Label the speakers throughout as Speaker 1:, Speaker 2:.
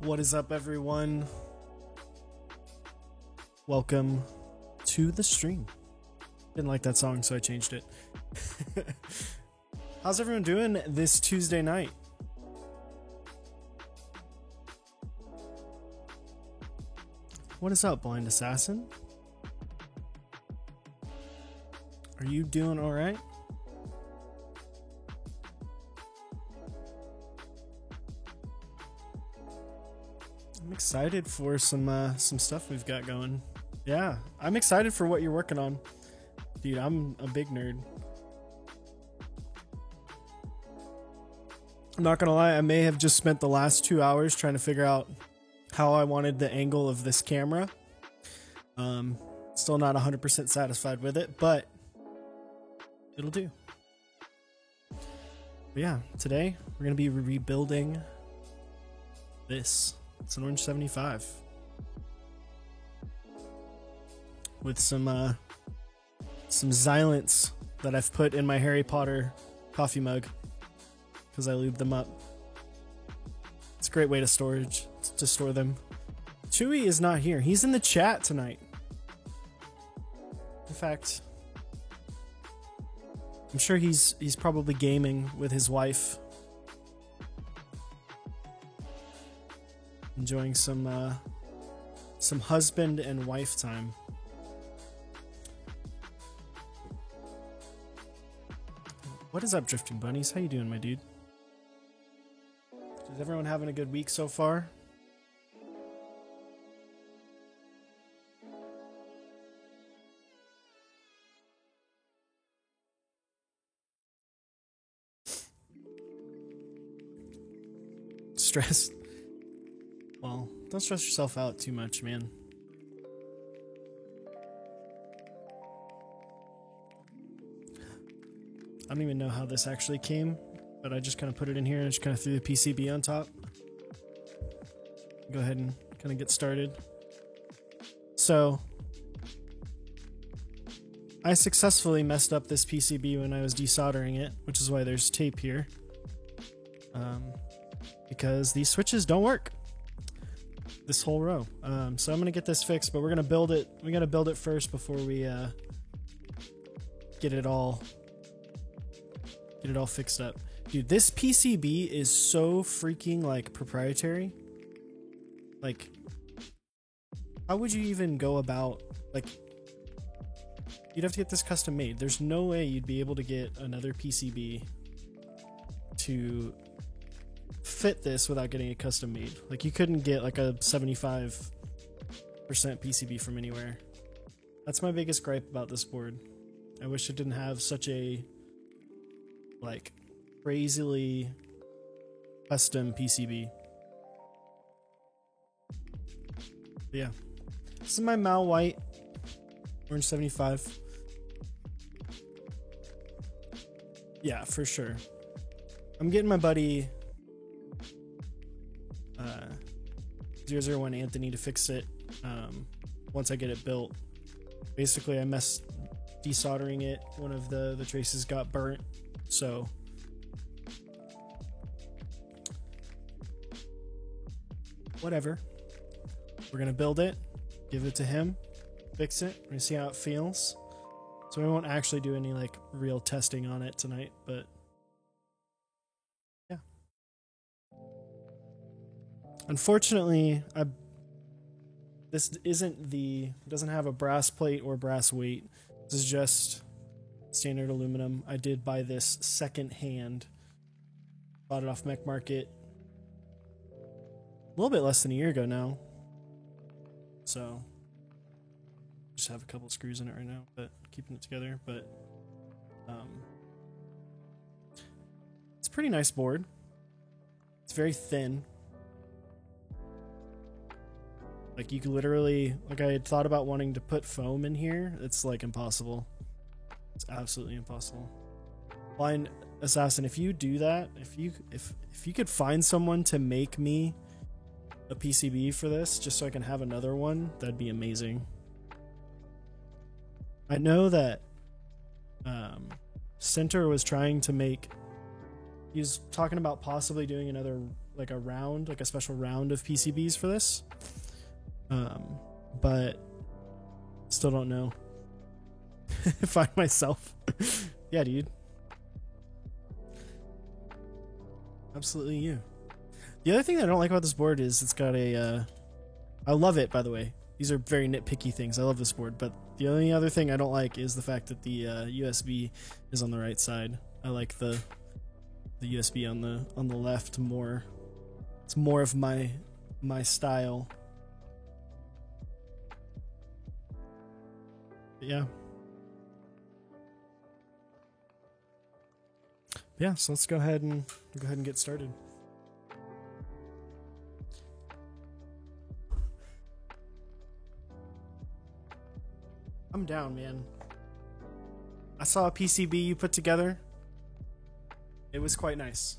Speaker 1: What is up, everyone? Welcome to the stream. Didn't like that song, so I changed it. How's everyone doing this Tuesday night? What is up, Blind Assassin? Are you doing all right? I'm excited for some stuff we've got going. Yeah, I'm excited for what you're working on. Dude, I'm a big nerd. I'm not gonna lie, I may have just spent the last 2 hours trying to figure out how I wanted the angle of this camera. Still not 100% satisfied with it, but it'll do. But yeah, today we're gonna be rebuilding this. It's an Orange 75 with some Xylants that I've put in my Harry Potter coffee mug because I lubed them up. It's a great way to store them. Chewy is not here. He's in the chat tonight. In fact, I'm sure he's probably gaming with his wife, enjoying some husband and wife time. What is up, Drifting Bunnies? How you doing, my dude? Is everyone having a good week so far? Stressed? Well, don't stress yourself out too much, man. I don't even know how this actually came, but I just kind of put it in here and just kind of threw the PCB on top. Go ahead and kind of get started. So, I successfully messed up this PCB when I was desoldering it, which is why there's tape here. Because these switches don't work. This whole row. So I'm gonna get this fixed, but we're gonna build it. We gotta build it first before we get it all fixed up. Dude, this PCB is so freaking like proprietary. Like, how would you even go about, like, you'd have to get this custom made. There's no way you'd be able to get another PCB to fit this without getting it custom made. Like, you couldn't get like a 75% PCB from anywhere. That's my biggest gripe about this board. I wish it didn't have such a like crazily custom PCB. But yeah, this is my Mal White Orange 75. Yeah, for sure. I'm getting my buddy 001 Anthony to fix it once I get it built. Basically, I messed desoldering it. One of the traces got burnt, so whatever. We're gonna build it, give it to him, fix it. We're gonna see how it feels. So we won't actually do any like real testing on it tonight, but yeah. Unfortunately, this doesn't have a brass plate or brass weight. This is just standard aluminum. I did buy this second hand. Bought it off Mech Market a little bit less than a year ago now. So just have a couple screws in it right now, but keeping it together. But it's a pretty nice board. It's very thin. Like, you could literally, like, I had thought about wanting to put foam in here. It's like impossible. It's absolutely impossible. Blind Assassin, if you do that, if you could find someone to make me a PCB for this just so I can have another one, that'd be amazing. I know that Center was trying to make, he was talking about possibly doing another like a round, like a special round of PCBs for this. But still don't know. Find myself. Yeah, dude. Absolutely you. The other thing that I don't like about this board is it's got a I love it, by the way. These are very nitpicky things. I love this board, but the only other thing I don't like is the fact that the USB is on the right side. I like the USB on the left more. It's more of my style. But yeah. Yeah, so let's go ahead and get started. I'm down, man. I saw a PCB you put together. It was quite nice.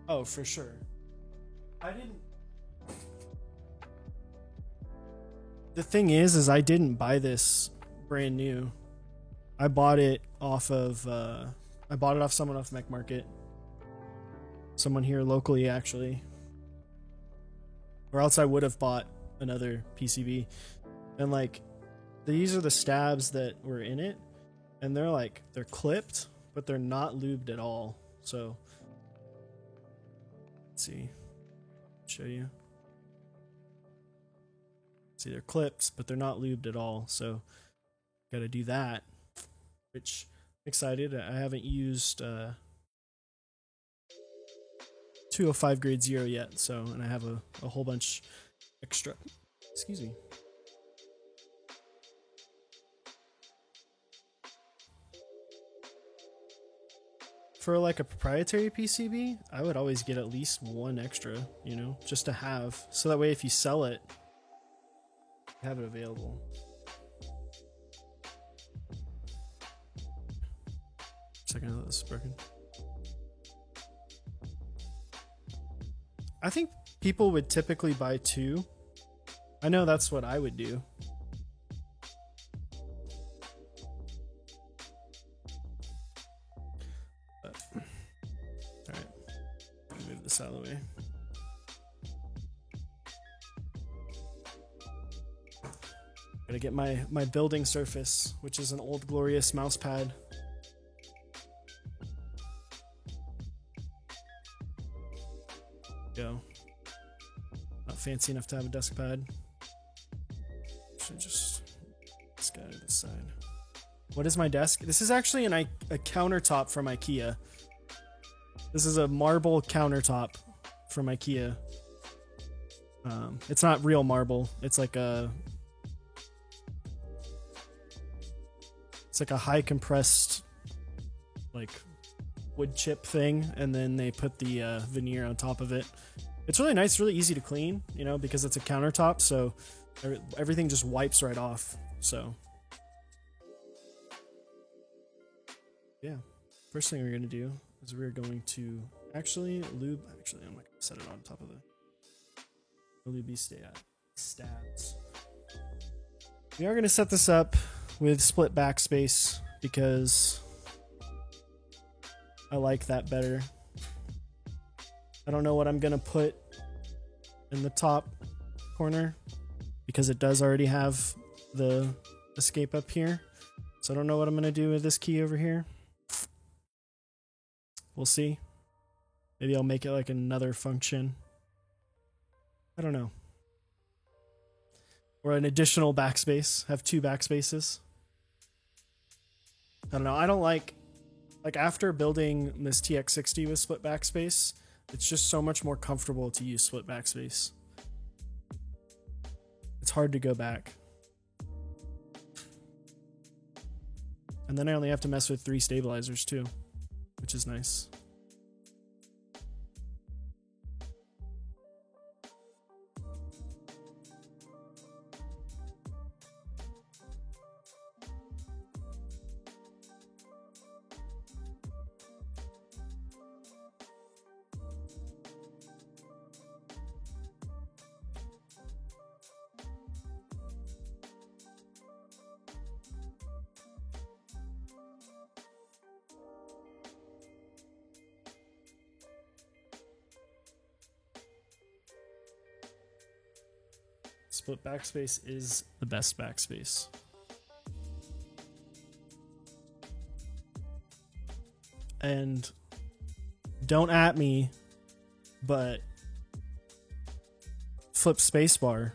Speaker 1: Oh, for sure. The thing is I didn't buy this brand new. I bought it off of someone off Mech Market. Someone here locally, actually. Or else I would have bought another PCB. And like, these are the stabs that were in it, and they're clipped, but they're not lubed at all. So let's see. Show you. See, they're clipped, but they're not lubed at all. So gotta do that. Which I'm excited. I haven't used 205 grade 0 yet, so, and I have a whole bunch extra. Excuse me. For like a proprietary PCB, I would always get at least one extra, you know, just to have, so that way if you sell it, you have it available. Second, I thought this is broken. I think people would typically buy two. I know that's what I would do. Alright. Move this out of the way. Gotta get my building surface, which is an old glorious mouse pad. Go. Not fancy enough to have a desk pad. Should just this guy to the side. What is my desk? This is actually a countertop from IKEA. This is a marble countertop from IKEA. It's not real marble. It's like a high compressed like wood chip thing, and then they put the veneer on top of it. It's really nice, really easy to clean, you know, because it's a countertop, so everything just wipes right off. So yeah, first thing we're gonna do is we're going to actually lube. Actually, I'm not gonna set it on top of the lube stabs. We are gonna set this up with split backspace because I like that better. I don't know what I'm gonna put in the top corner because it does already have the escape up here. So I don't know what I'm gonna do with this key over here. We'll see. Maybe I'll make it like another function. I don't know. Or an additional backspace. Have two backspaces. I don't know. I don't like after building this TX60 with split backspace, it's just so much more comfortable to use split backspace. It's hard to go back. And then I only have to mess with 3 stabilizers too, which is nice. split backspace is the best backspace. And don't at me, but flip spacebar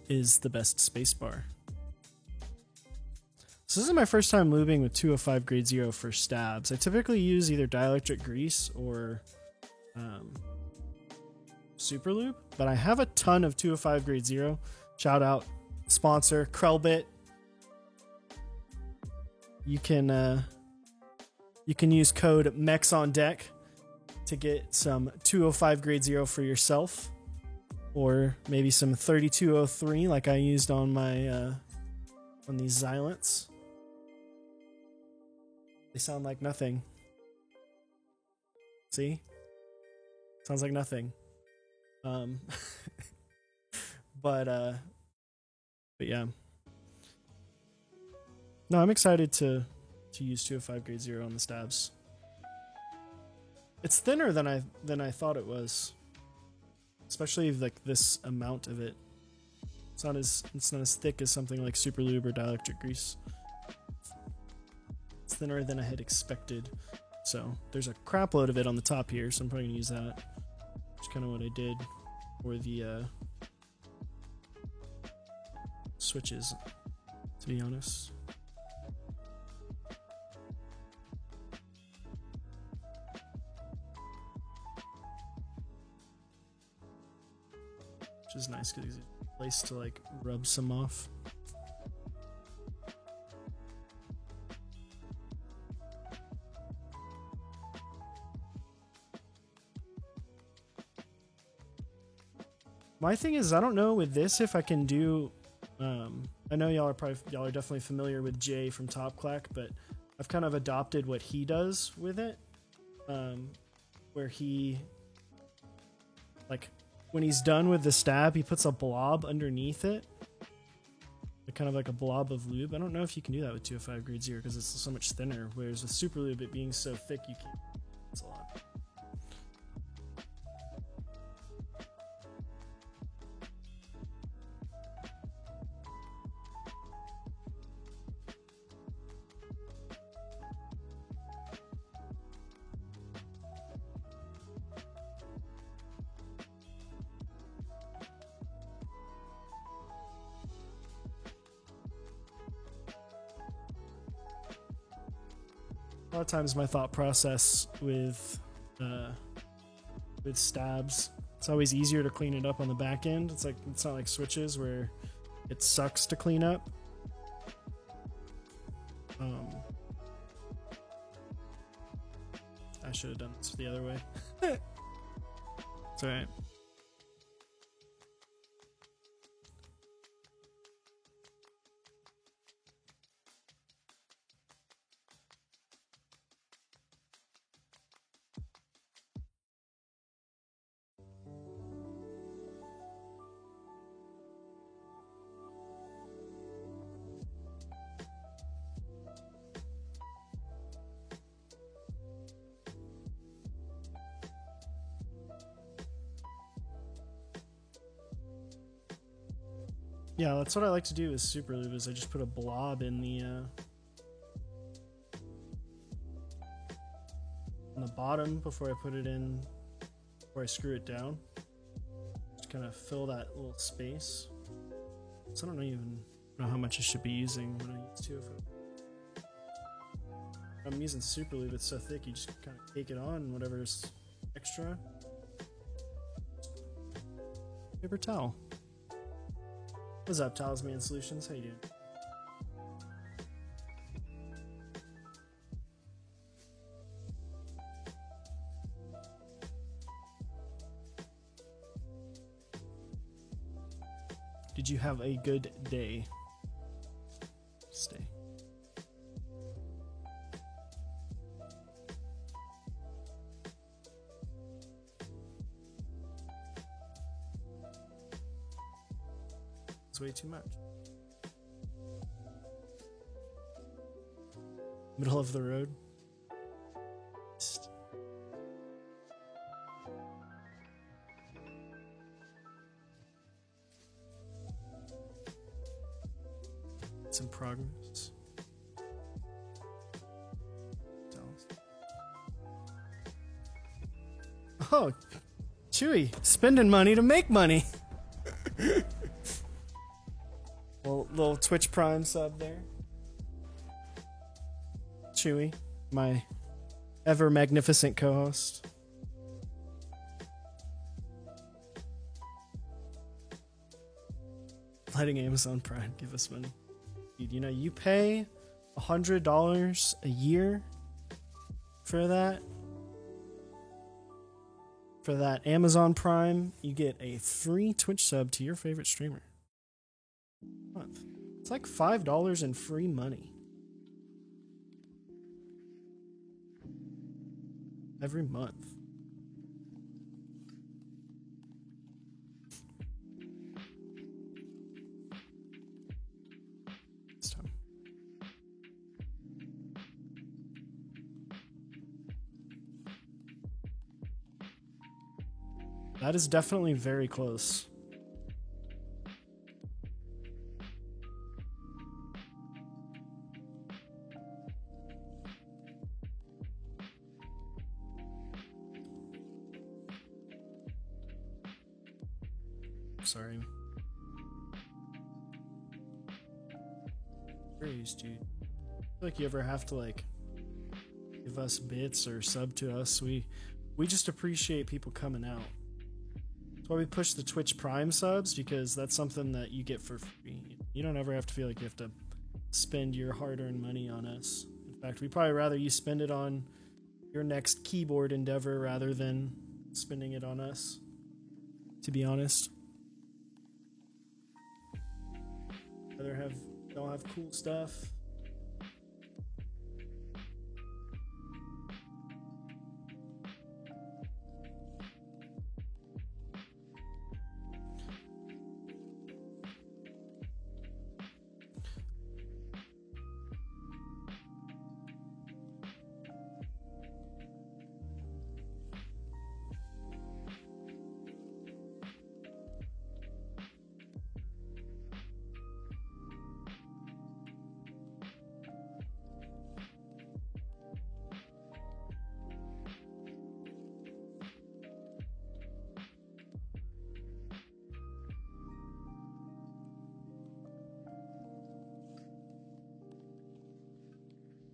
Speaker 1: is the best spacebar. So this is my first time lubing with 205 grade 0 for stabs. I typically use either dielectric grease or super lube, but I have a ton of 205 grade 0. Shout out sponsor Krellbit. You can use code MEXONDECK to get some 205 grade 0 for yourself, or maybe some 3203 like I used on my on these Xylants. They sound like nothing. See? Sounds like nothing. But yeah. No, I'm excited to use 205 grade 0 on the stabs. It's thinner than I thought it was. Especially like this amount of it. It's not as thick as something like super lube or dielectric grease. It's thinner than I had expected. So there's a crap load of it on the top here, so I'm probably gonna use that. Which is kind of what I did for the switches, to be honest. Which is nice because it's a place to like rub some off. My thing is, I don't know with this if I can do. I know y'all are definitely familiar with Jay from Top Clack, but I've kind of adopted what he does with it, where he, like, when he's done with the stab, he puts a blob underneath it, kind of like a blob of lube. I don't know if you can do that with 205 grade 0 because it's so much thinner, whereas with super lube, it being so thick, you can't. It's a lot. A lot of times my thought process with stabs, it's always easier to clean it up on the back end. It's not like switches where it sucks to clean up. I should have done this the other way. It's alright. Yeah, that's what I like to do with super lube, is I just put a blob in the on the bottom before I put it in, before I screw it down. Just kind of fill that little space. So I don't even know how much I should be using when I use 205. I'm using super lube, it's so thick you just kind of take it on, whatever's extra. Paper towel. What's up, Talisman Solutions? How you doing? Did you have a good day? Stay. It's way too much. Middle of the road. It's in progress. Oh, Chewy, spending money to make money. little Twitch Prime sub there. Chewy, my ever magnificent co-host. Letting Amazon Prime give us money. Dude, you know, you pay $100 a year for that. For that Amazon Prime, you get a free Twitch sub to your favorite streamer. Month. It's like $5 in free money. Every month. This time. That is definitely very close. Sorry. Curious, dude. I feel like you ever have to like give us bits or sub to us. We just appreciate people coming out. That's why we push the Twitch Prime subs, because that's something that you get for free. You don't ever have to feel like you have to spend your hard-earned money on us. In fact, we'd probably rather you spend it on your next keyboard endeavor rather than spending it on us, to be honest. Rather don't have cool stuff.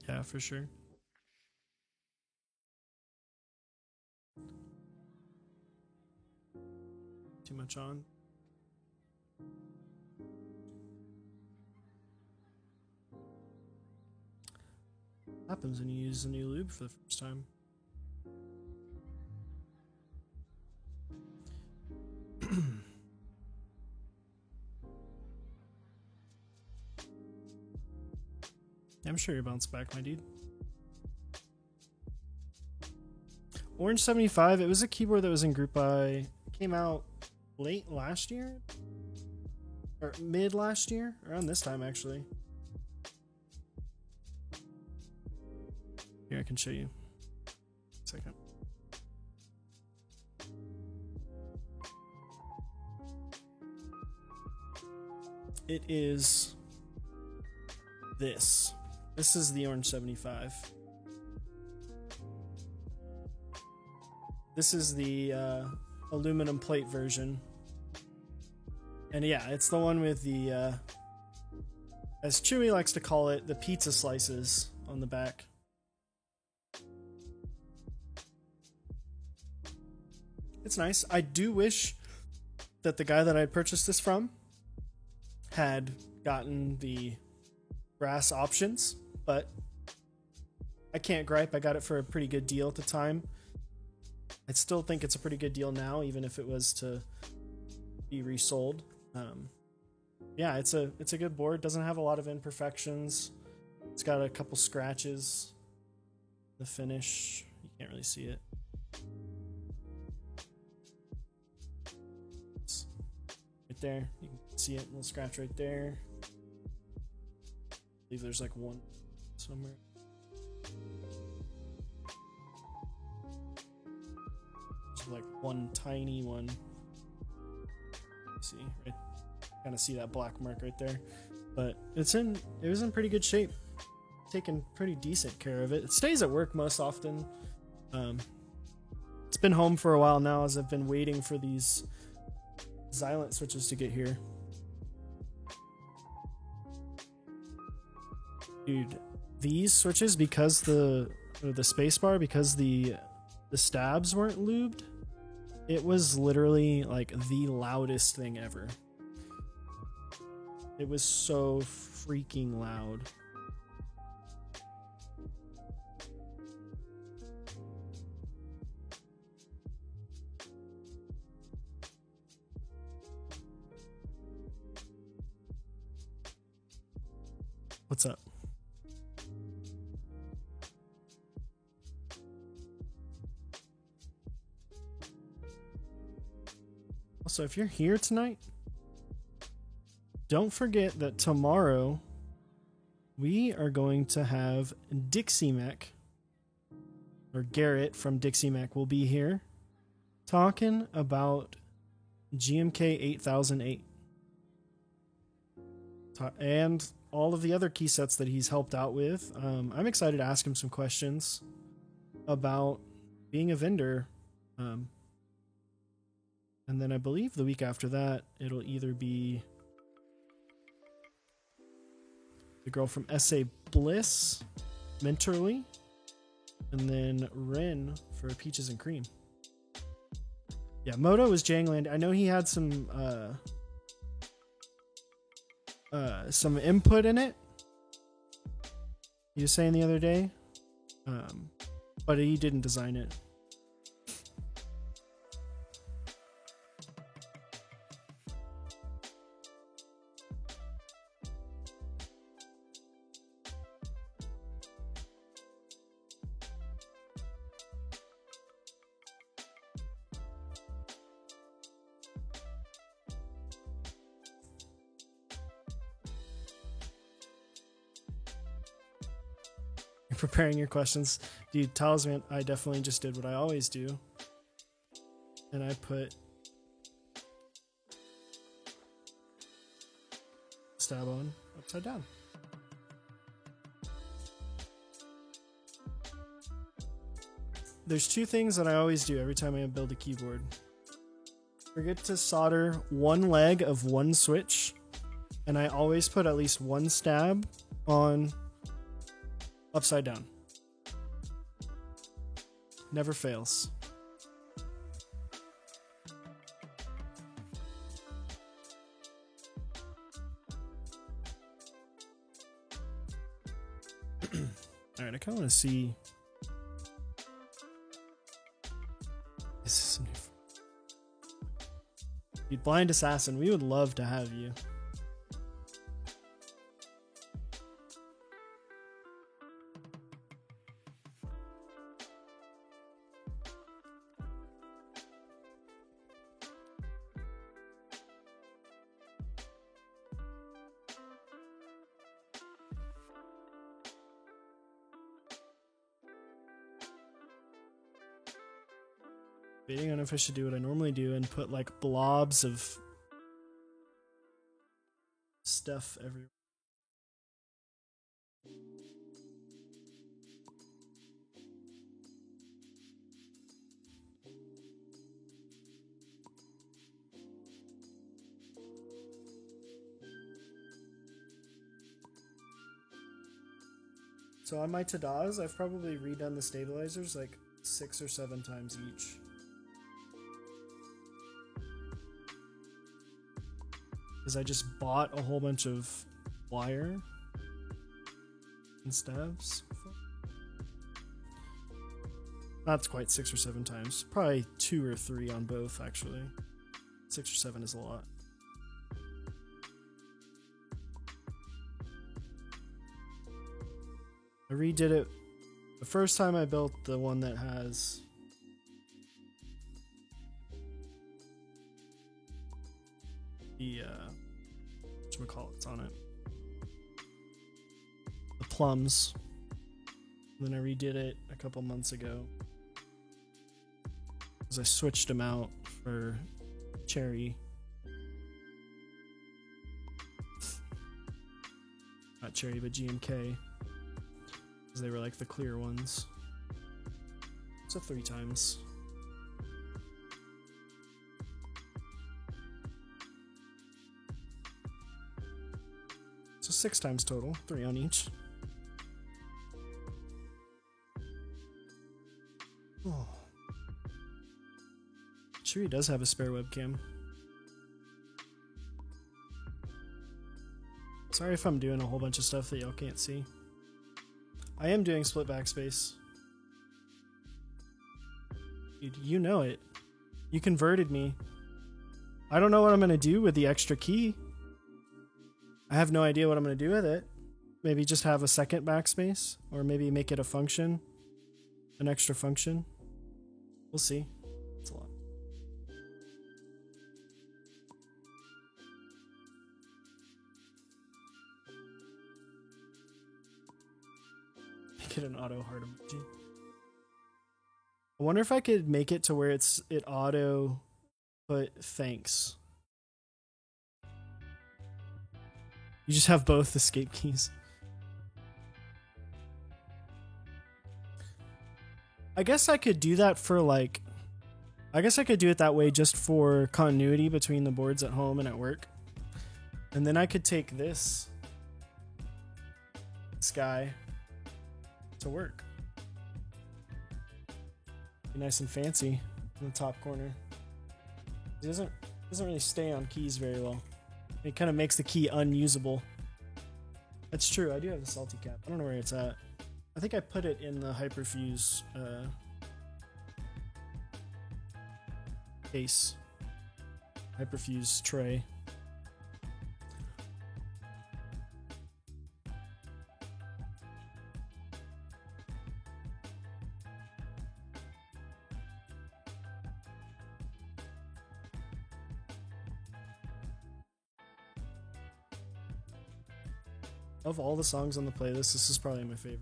Speaker 1: Yeah, for sure. Too much on. Happens when you use a new lube for the first time. I'm sure you bounce back, my dude. Orange 75, it was a keyboard that was in Group Buy. It came out late last year? Or mid last year? Around this time, actually. Here, I can show you. A second. It is this. This is the Orange 75. This is the aluminum plate version. And yeah, it's the one with the, as Chewy likes to call it, the pizza slices on the back. It's nice. I do wish that the guy that I purchased this from had gotten the brass options, but I can't gripe. I got it for a pretty good deal at the time. I still think it's a pretty good deal now, even if it was to be resold. Yeah, it's a good board. Doesn't have a lot of imperfections. It's got a couple scratches. The finish, you can't really see it. It's right there. You can see it. A little scratch right there. I believe there's like one somewhere. There's like one tiny one. See, right? Kind of see that black mark right there. but it was in pretty good shape. Taken pretty decent care of it. It stays at work most often. It's been home for a while now as I've been waiting for these Xilinx switches to get here. Dude, these switches, because the spacebar, because the stabs weren't lubed, it was literally like the loudest thing ever. It was so freaking loud. What's up? Also, if you're here tonight, don't forget that tomorrow we are going to have Dixie Mac, or Garrett from Dixie Mac will be here talking about GMK 8008 and all of the other key sets that he's helped out with. I'm excited to ask him some questions about being a vendor. And then I believe the week after that, it'll either be the girl from SA Bliss, Mentorly, and then Ren for Peaches and Cream. Yeah, Moto was Jangland. I know he had some input in it. He was saying the other day, but he didn't design it. Preparing your questions, dude. Talisman, I definitely just did what I always do, and I put stab on upside down. There's two things that I always do every time I build a keyboard. Forget to solder one leg of one switch, and I always put at least one stab on upside down. Never fails. Alright, I kind of want to see. This is new. Dude, Blind Assassin, we would love to have you. I don't know if I should do what I normally do and put like blobs of stuff everywhere. So on my Tadas, I've probably redone the stabilizers like 6 or 7 times each. Because I just bought a whole bunch of wire and stabs. That's quite 6 or 7 times. Probably 2 or 3 on both, actually. 6 or 7 is a lot. I redid it the first time I built the one that has the whatchamacallits on it, the plums. And then I redid it a couple months ago because I switched them out for cherry. Not Cherry, but GMK. Because they were like the clear ones. So 3 times. So 6 times total, 3 on each. Oh. Sure, he does have a spare webcam. Sorry if I'm doing a whole bunch of stuff that y'all can't see. I am doing split backspace. Dude, you know it. You converted me. I don't know what I'm gonna do with the extra key. I have no idea what I'm gonna do with it. Maybe just have a second backspace, or maybe make it a function. An extra function. We'll see. It's a lot. Make it an auto heart emoji. I wonder if I could make it to where it auto put thanks. You just have both escape keys. I guess I could do that for like... I guess I could do it that way just for continuity between the boards at home and at work. And then I could take this guy to work. Be nice and fancy in the top corner. It doesn't really stay on keys very well. It kind of makes the key unusable. That's true. I do have the salty cap. I don't know where it's at. I think I put it in the Hyperfuse case. Hyperfuse tray. Of all the songs on the playlist, this is probably my favorite.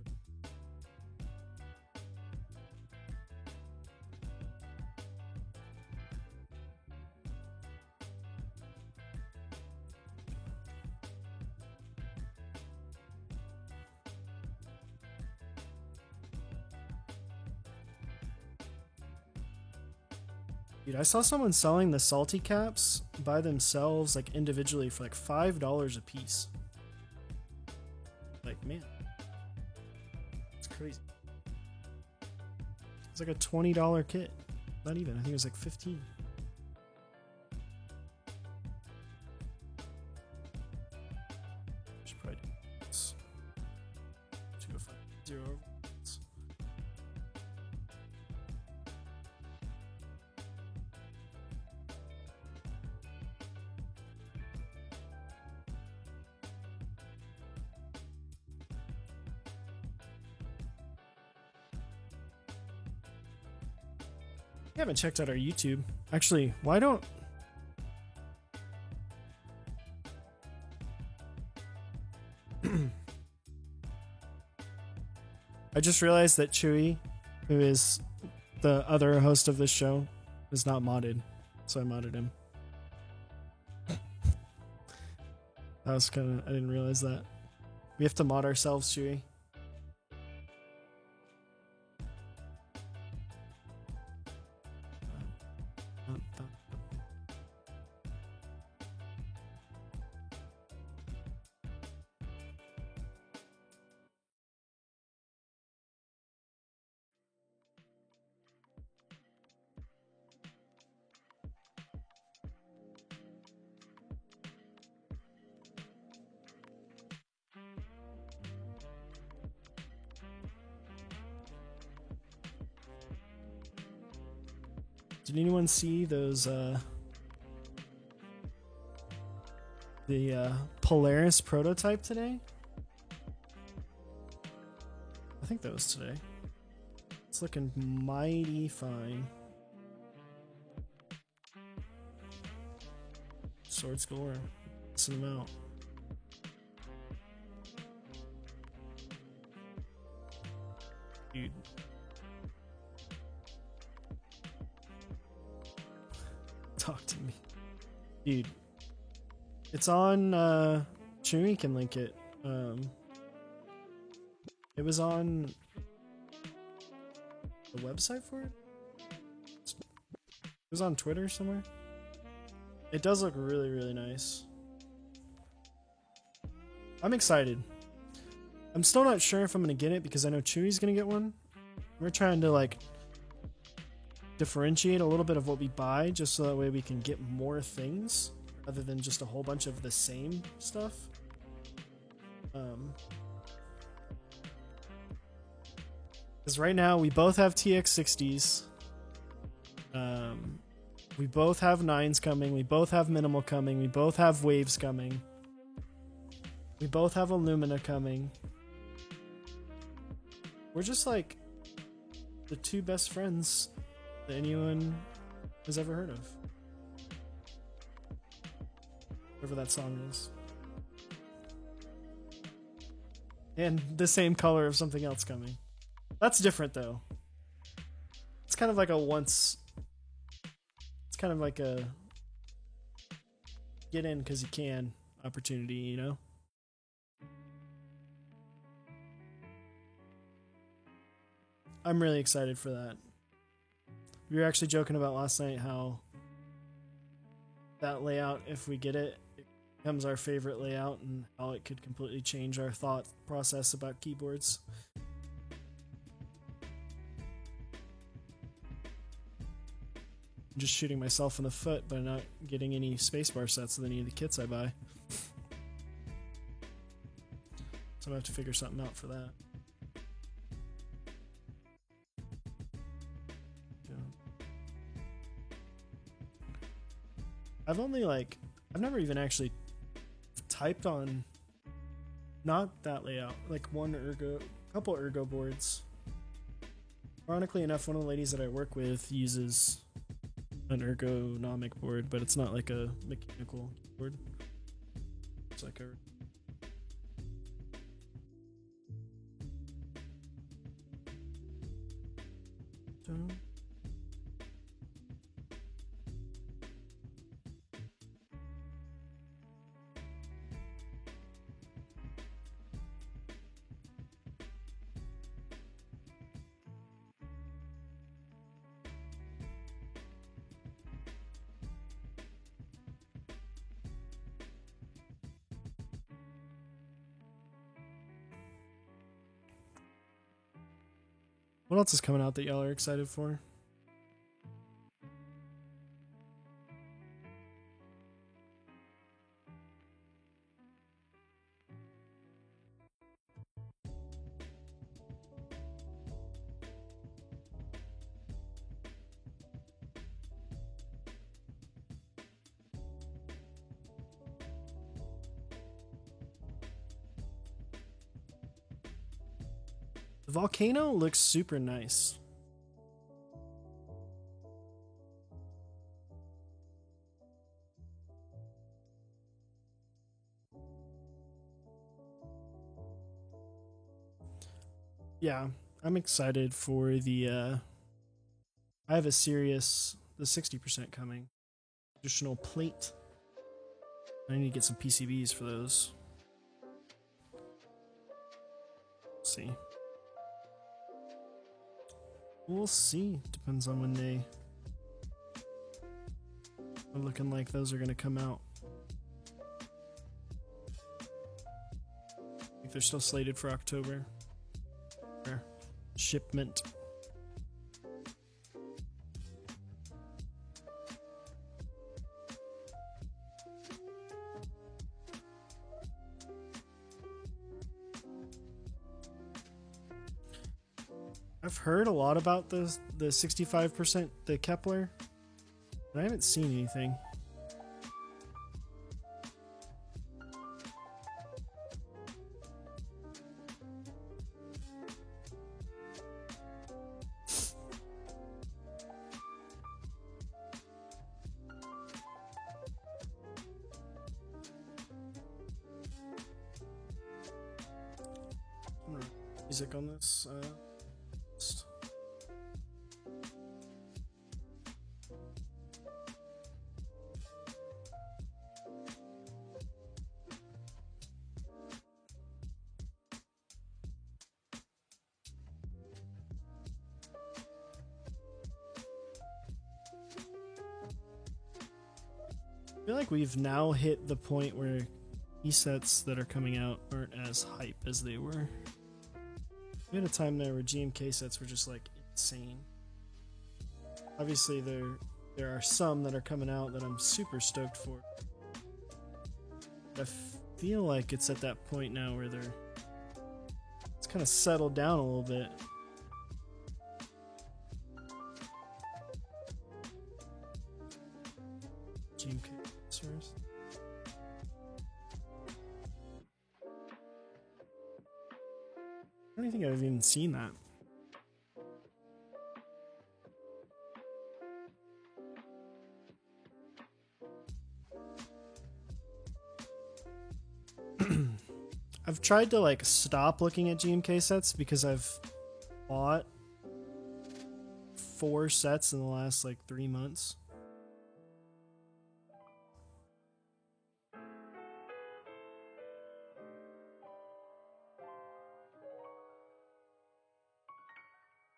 Speaker 1: Dude, I saw someone selling the salty caps by themselves, like individually, for like $5 a piece. Like, man, it's crazy. It's like a $20 kit. Not even. I think it was like 15. Should probably do this. 2050. I haven't checked out our YouTube. Actually, why don't... I just realized that Chewy, who is the other host of this show, is not modded. So I modded him. That was kind of... I didn't realize that. We have to mod ourselves, Chewy. Did anyone see those, the Polaris prototype today? I think that was today. It's looking mighty fine. Sword Score. Listen them out. Dude. Talk to me. Dude. It's on, Chewy can link it. Um, it was on the website for it. It was on Twitter somewhere. It does look really, really nice. I'm excited. I'm still not sure if I'm gonna get it because I know Chewy's gonna get one. We're trying to like differentiate a little bit of what we buy just so that way we can get more things rather than just a whole bunch of the same stuff. Because right now we both have TX60s. We both have 9s coming. We both have minimal coming. We both have waves coming. We both have Illumina coming. We're just like the two best friends that anyone has ever heard of. Whatever that song is. And the same color of something else coming. That's different though. It's kind of like a once... It's kind of like a get in because you can opportunity, you know? I'm really excited for that. We were actually joking about last night how that layout, if we get it, it becomes our favorite layout and how it could completely change our thought process about keyboards. I'm just shooting myself in the foot by not getting any spacebar sets with any of the kits I buy. So I'm gonna have to figure something out for that. I've never even actually typed on not that layout, like couple ergo boards. Ironically enough, one of the ladies that I work with uses an ergonomic board, but it's not like a mechanical board. It's like a What else is coming out that y'all are excited for? The volcano looks super nice. Yeah, I'm excited for the I have the 60% coming. Additional plate. I need to get some PCBs for those. Let's see. We'll see. Depends on when they are looking like those are going to come out. I think they're still slated for October. Shipment. I've heard a lot about the 65%, the Kepler, but I haven't seen anything. Music on this list. feel like we've now hit the point where sets that are coming out aren't as hype as they were. We had a time there where GMK sets were just like insane. Obviously there are some that are coming out that I'm super stoked for. I feel like it's at that point now where it's kind of settled down a little bit. GMK source. I don't think I've even seen that. I've tried to like stop looking at GMK sets because I've bought 4 sets in the last like 3 months.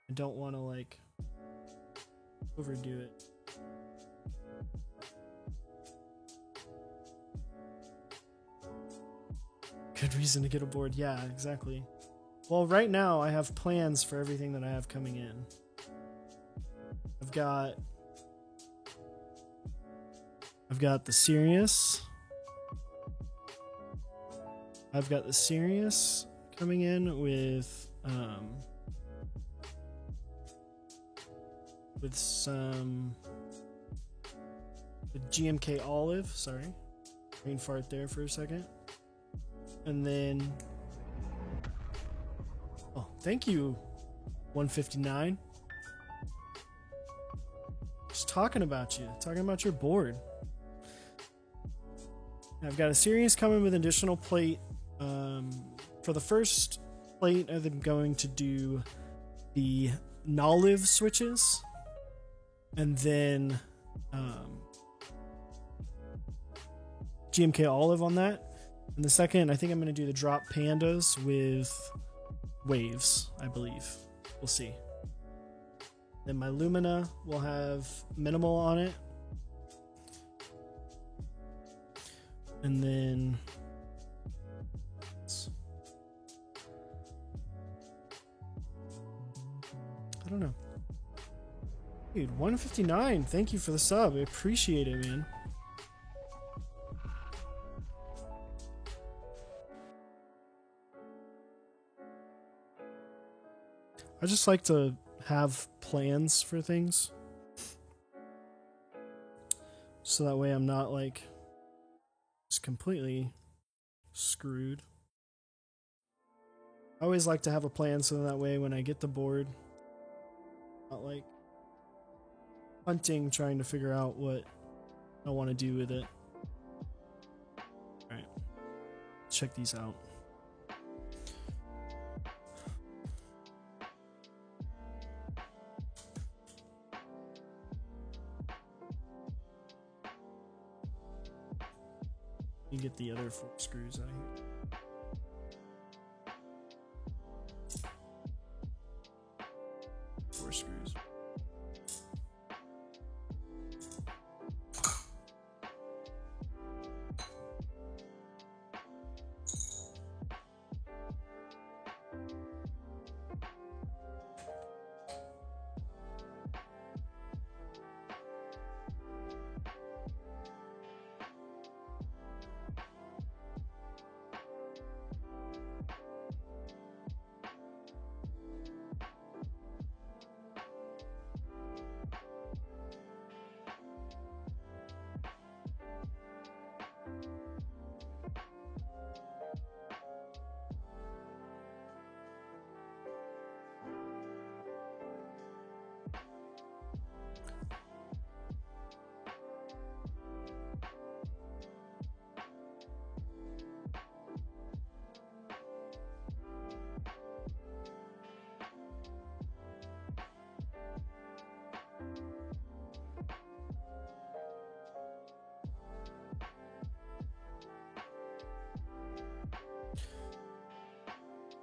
Speaker 1: I don't want to like overdo it. Good reason to get a board. Yeah, exactly. Well, right now I have plans for everything that I have coming in. I've got the Sirius. I've got the Sirius coming in with some the GMK Olive. Sorry, brain fart there for a second. And then, oh, thank you, 159. Just talking about you, talking about your board. I've got a Sirius coming with an additional plate. For the first plate, I'm going to do the Nolive switches, and then GMK Olive on that. And the second, I think I'm going to do the drop pandas with waves, I believe. We'll see. Then my Lumina will have minimal on it. And then I don't know. Dude, 159. Thank you for the sub. I appreciate it, man. I just like to have plans for things. So that way I'm not like just completely screwed. I always like to have a plan so that way when I get the board, not like hunting trying to figure out what I want to do with it. Alright. Check these out. You get the other 4 screws out here. Four screws.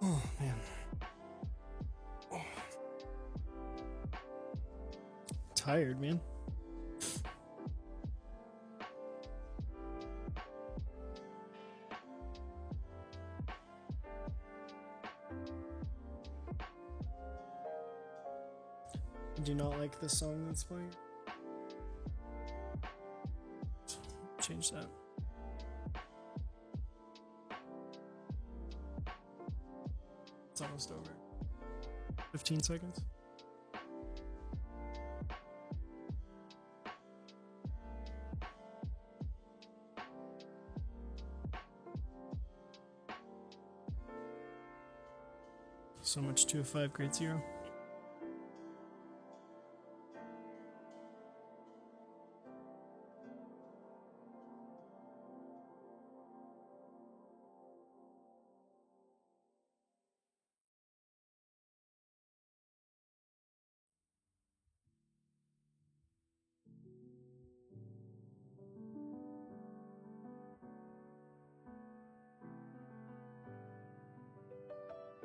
Speaker 1: Oh, man. Oh. Tired, man. Do you not like this song that's playing? Change that. It's almost over. 15 seconds. So much 205 grade 0.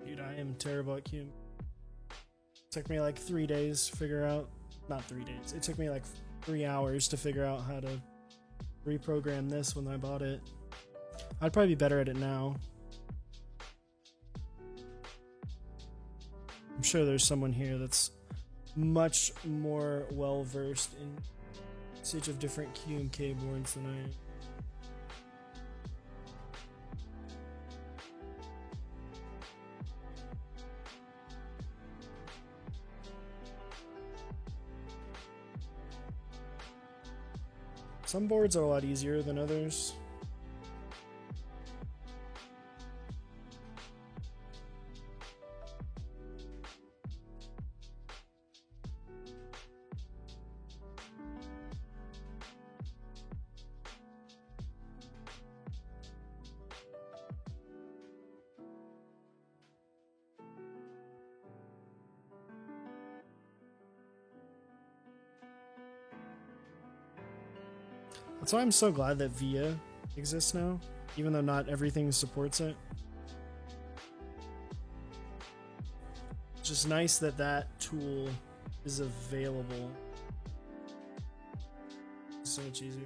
Speaker 1: Dude, I am terrible at Cube. Took me like 3 days to figure out. Not 3 days. It took me like 3 hours to figure out how to reprogram this when I bought it. I'd probably be better at it now. I'm sure there's someone here that's much more well versed in usage of different QMK boards than I am. Some boards are a lot easier than others. That's why I'm so glad that VIA exists now, even though not everything supports it. It's just nice that that tool is available. It's so much easier.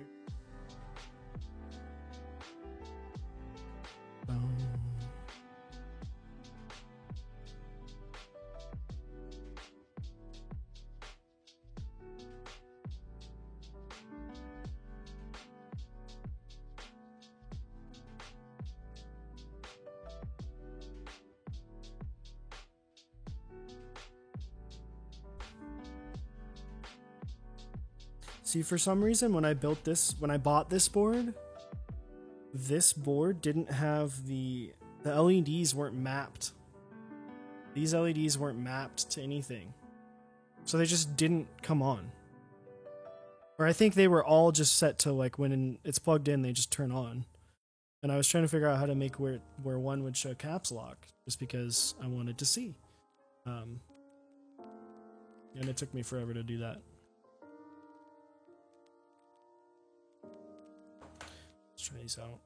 Speaker 1: See, for some reason, when I bought this board didn't have the LEDs weren't mapped. These LEDs weren't mapped to anything. So they just didn't come on. Or I think they were all just set to like when it's plugged in, they just turn on. And I was trying to figure out how to make where one would show caps lock, just because I wanted to see. And it took me forever to do that. Let's try these out.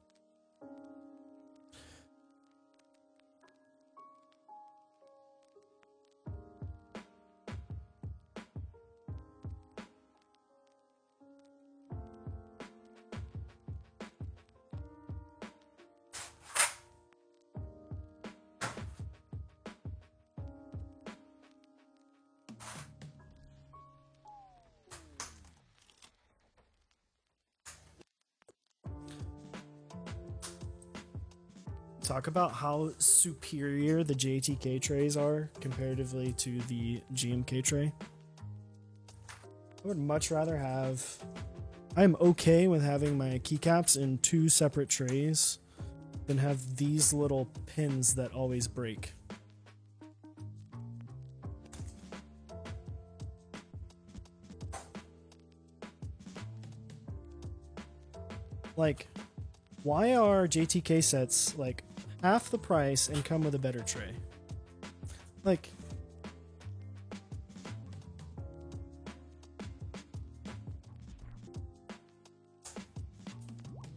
Speaker 1: Talk about how superior the JTK trays are comparatively to the GMK tray. I would much rather have... I'm okay with having my keycaps in 2 separate trays than have these little pins that always break. Like, why are JTK sets like half the price and come with a better tray? Like,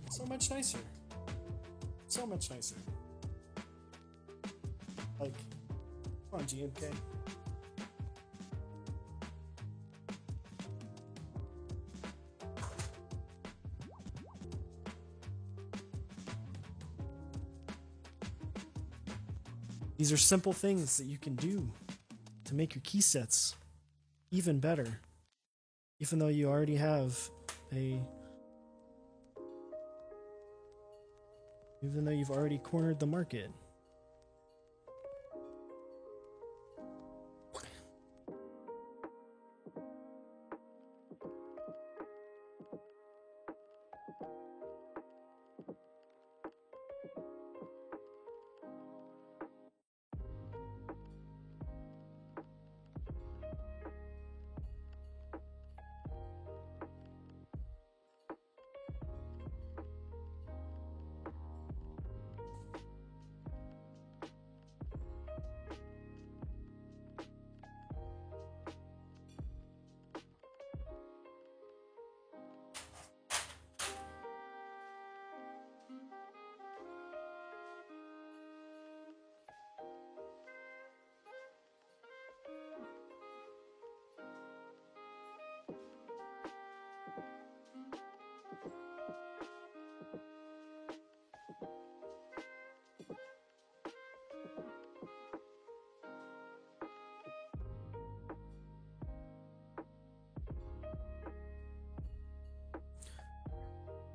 Speaker 1: so much nicer. So much nicer. Like, come on, GMK. These are simple things that you can do to make your key sets even better. Even though you already have a even though you've already cornered the market.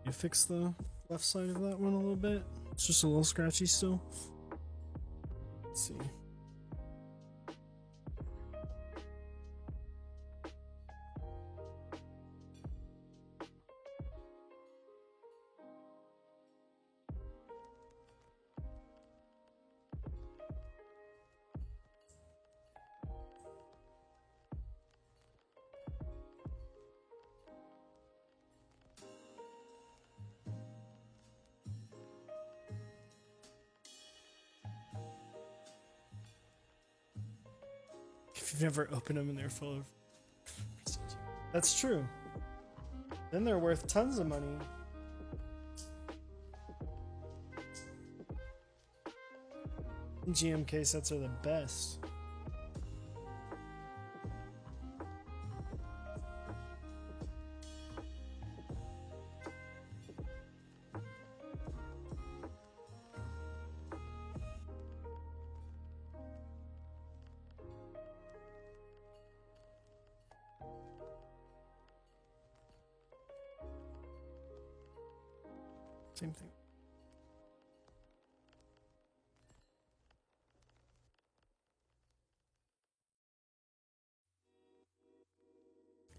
Speaker 1: You fix the left side of that one a little bit. It's just a little scratchy still. Let's see. If you've never opened them and they're full of... That's true. Then they're worth tons of money. GMK sets are the best. Same thing.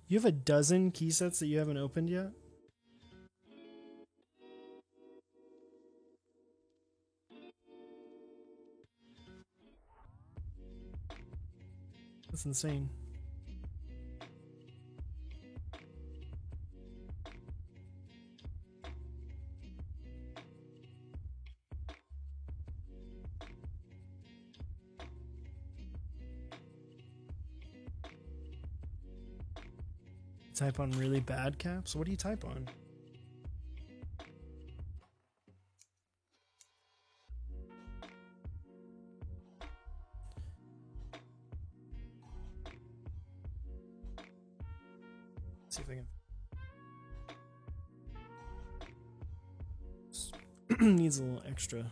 Speaker 1: You have a dozen key sets that you haven't opened yet? That's insane. Type on really bad caps? What do you type on? Let's see if I can. Needs a little extra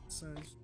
Speaker 1: size.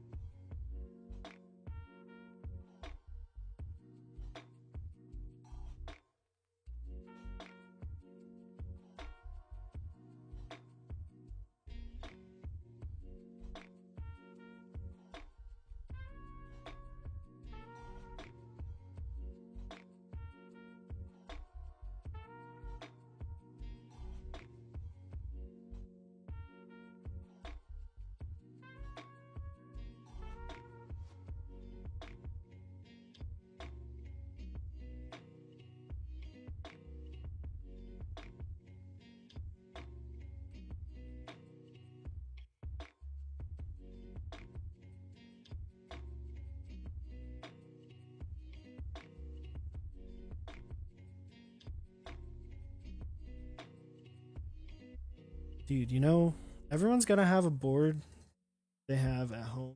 Speaker 1: Dude, you know, everyone's gonna have a board they have at home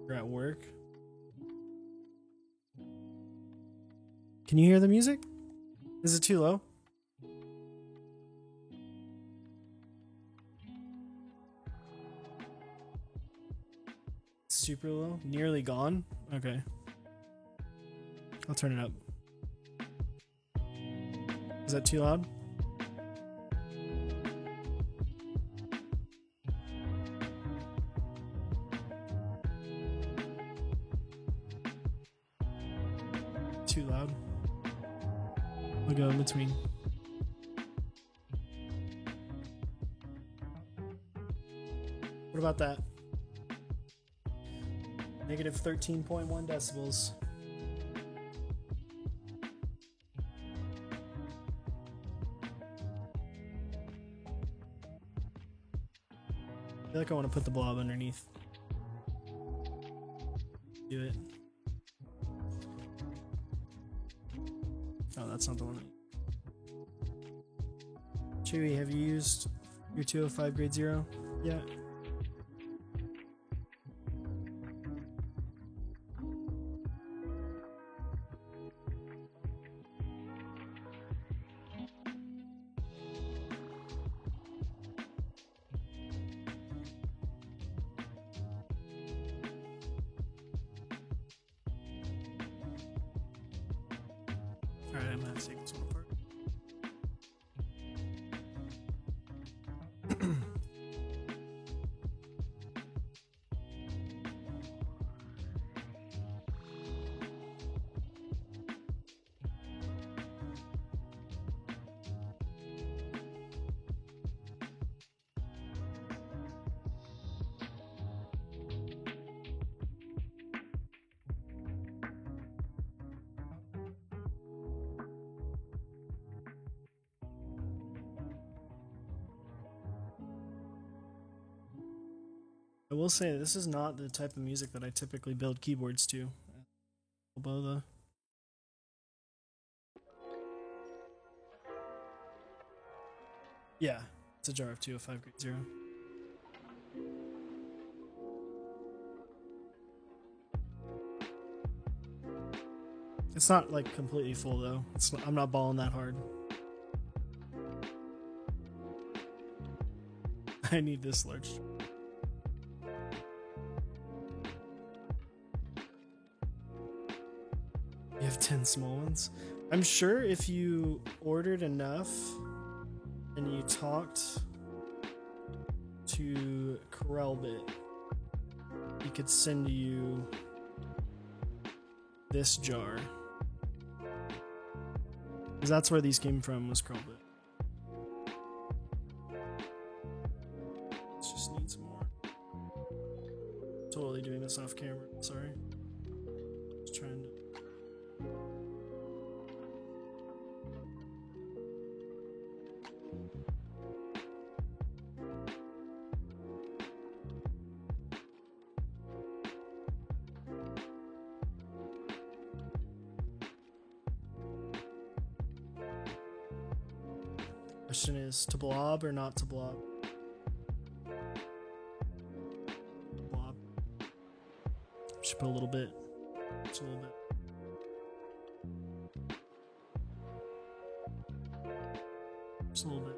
Speaker 1: or at work. Can you hear the music? Is it too low? Super low? Nearly gone? Okay. I'll turn it up. Is that too loud? Too loud. I'll go in between. What about that? Negative 13.1 decibels. I feel like I want to put the blob underneath. Do it. Oh, that's not the one. Chewy, have you used your 205 grade 0 yet? Alright, I'm gonna have to take this one apart. I will say this is not the type of music that I typically build keyboards to. Although yeah, it's a jar of 205 grade 0. It's not like completely full though. I'm not balling that hard. I need this large. You have 10 small ones? I'm sure if you ordered enough and you talked to Corelbit, he could send you this jar. Because that's where these came from, was Corelbit. Let's just need some more. Totally doing this off camera, sorry. Just trying to. Question is to blob or not to blob? Blob. Should put a little bit. Just a little bit. Just a little bit.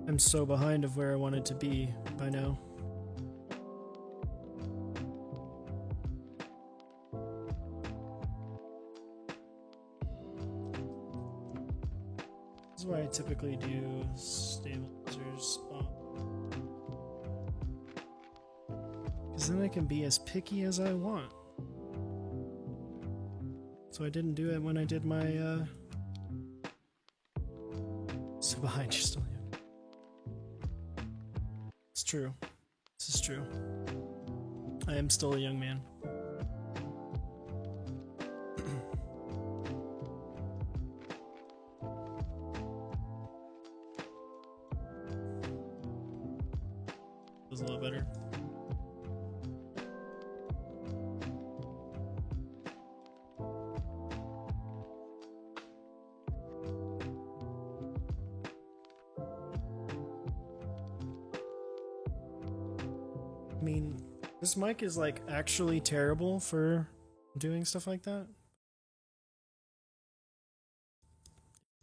Speaker 1: I'm so behind of where I wanted to be by now. This is why I typically do stabilizers on. Because then I can be as picky as I want. So I didn't do it when I did my so behind you still. It's true. This is true. I am still a young man. was a little better. I mean, this mic is like actually terrible for doing stuff like that.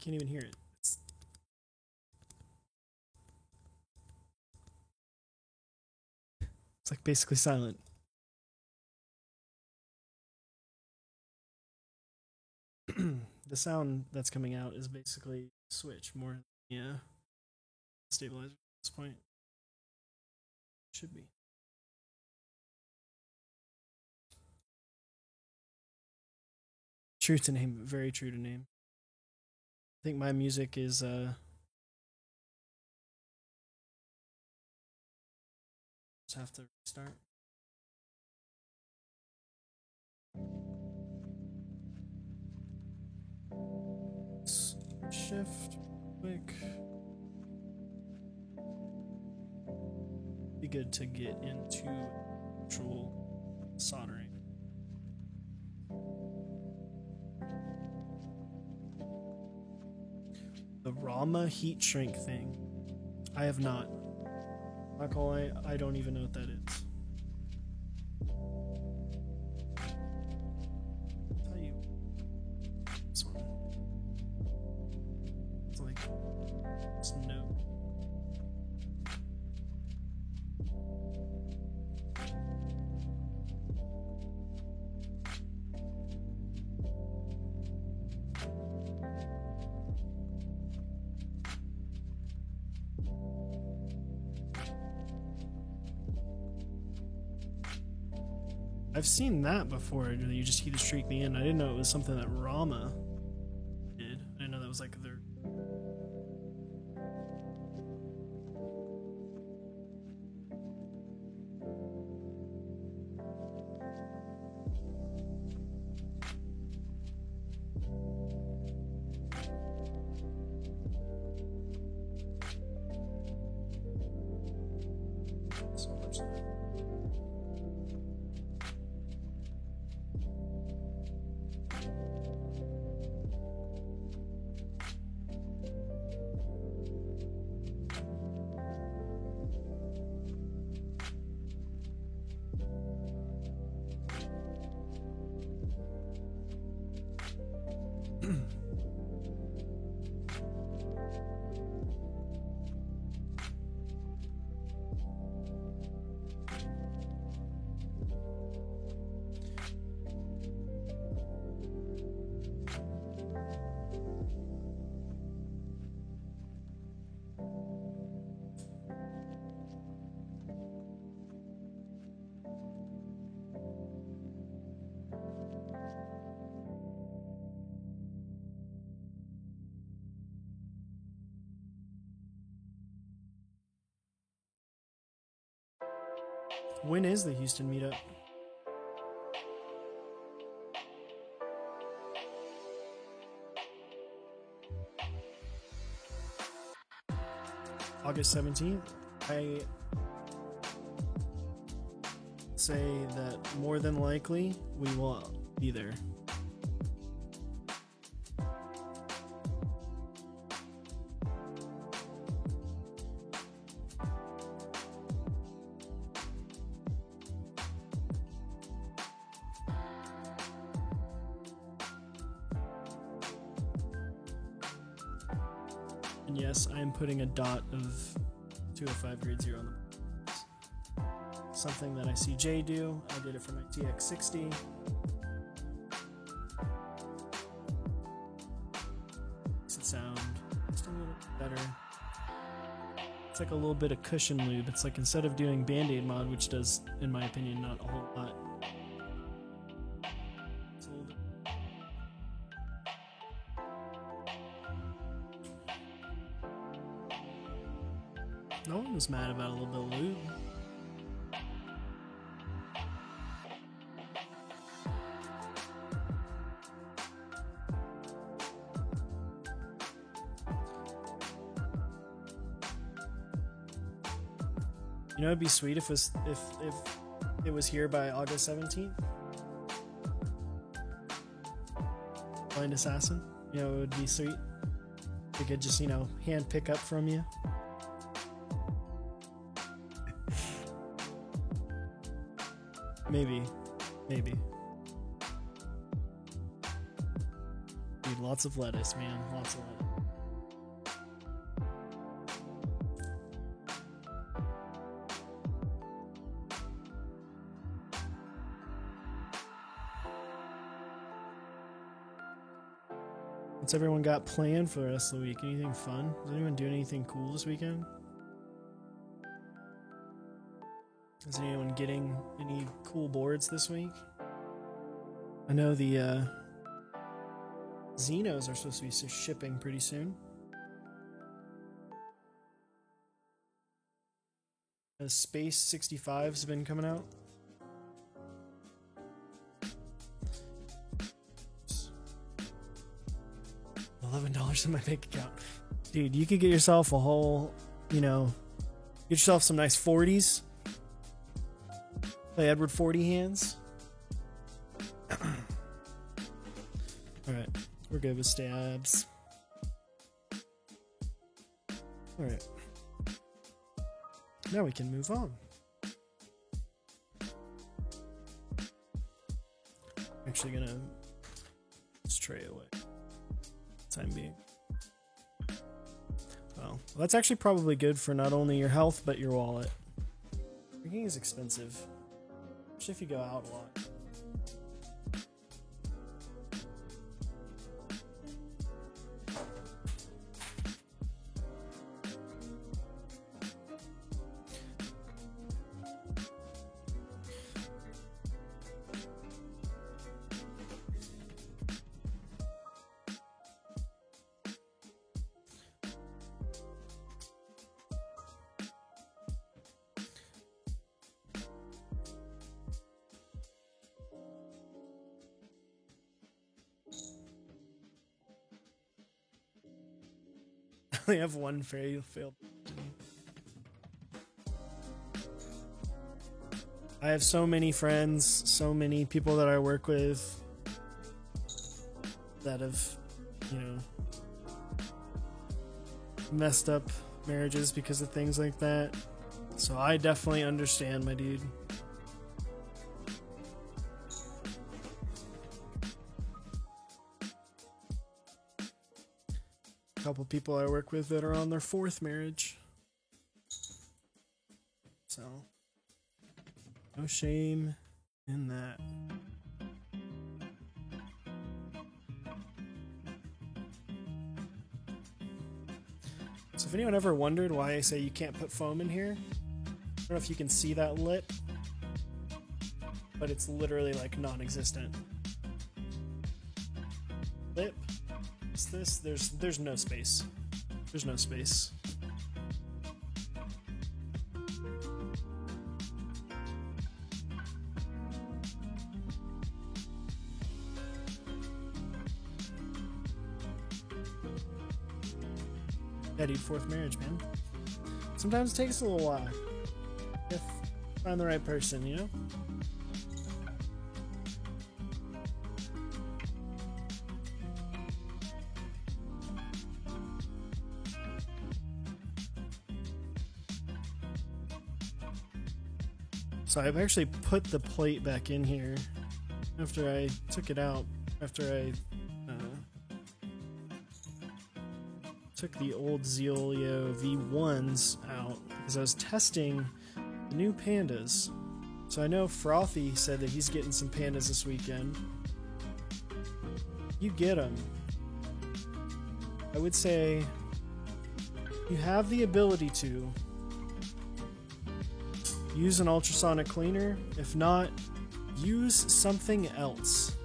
Speaker 1: Can't even hear it. It's like basically silent. The sound that's coming out is basically switch more, yeah, stabilizer at this point. Should be. True to name, very true to name. I think my music is just have to restart. Let's shift quick. Be good to get into actual soldering. The Rama heat shrink thing. I have not. Not gonna lie, I don't even know what that is. I'll tell you. This one. It's like this note. I've seen that before. You just heat a streak me in. I didn't know it was something that Rama did. I didn't know that was like their. So much of it. When is the Houston meetup? August 17th. I say that more than likely we will be there. And yes, I am putting a dot of 205 grade 0 on the box. Something that I see Jay do. I did it for my TX60. Makes it sound just a little bit better. It's like a little bit of cushion lube. It's like instead of doing Band-Aid mod, which does, in my opinion, not a whole lot. It's a little bit. No one was mad about a little bit of lube. You know, it'd be sweet if it was here by August 17th. Blind Assassin. You know, it would be sweet. We could just, you know, hand pick up from you. Maybe. Dude, lots of lettuce, man. Lots of lettuce. What's everyone got planned for the rest of the week? Anything fun? Is anyone doing anything cool this weekend? Is anyone getting any cool boards this week? I know the Xenos are supposed to be shipping pretty soon. The Space 65's been coming out. $11 in my bank account. Dude, you could get yourself a whole, you know, get yourself some nice 40s. Play Edward 40 hands. Alright, we're good with stabs. Alright. Now we can move on. Actually gonna let's tray away. Time being. Well, that's actually probably good for not only your health but your wallet. Drinking is expensive, especially if you go out a lot. They have one failed. I have so many friends, so many people that I work with that have, you know, messed up marriages because of things like that. So I definitely understand, my dude. Couple people I work with that are on their 4th marriage. So, no shame in that. So if anyone ever wondered why I say you can't put foam in here, I don't know if you can see that lip, but it's literally like non-existent. Lip. This there's no space. There's no space. Yeah, dude, 4th marriage, man. Sometimes it takes a little while. If find the right person, you know? So I've actually put the plate back in here after I took it out, after I took the old Zeolio V1s out because I was testing the new pandas. So I know Frothy said that he's getting some pandas this weekend. You get them. I would say you have the ability to use an ultrasonic cleaner. If not, use something else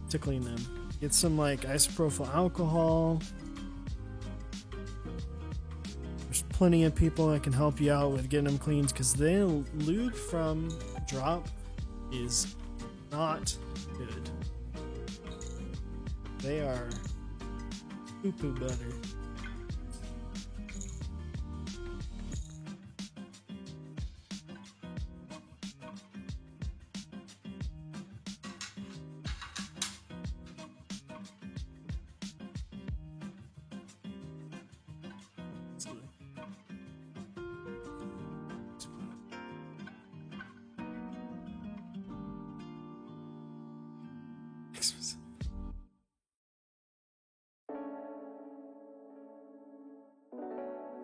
Speaker 1: to clean them. Get some like isopropyl alcohol. There's plenty of people that can help you out with getting them cleaned because the lube from Drop is not good. They are poo-poo butter.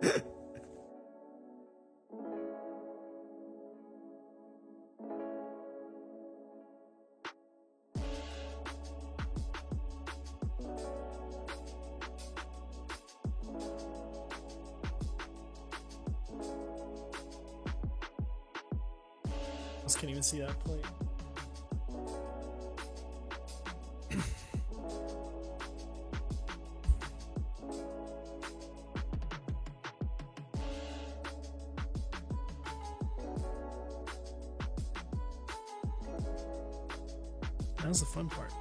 Speaker 1: I can't even see that plate. That was the fun part.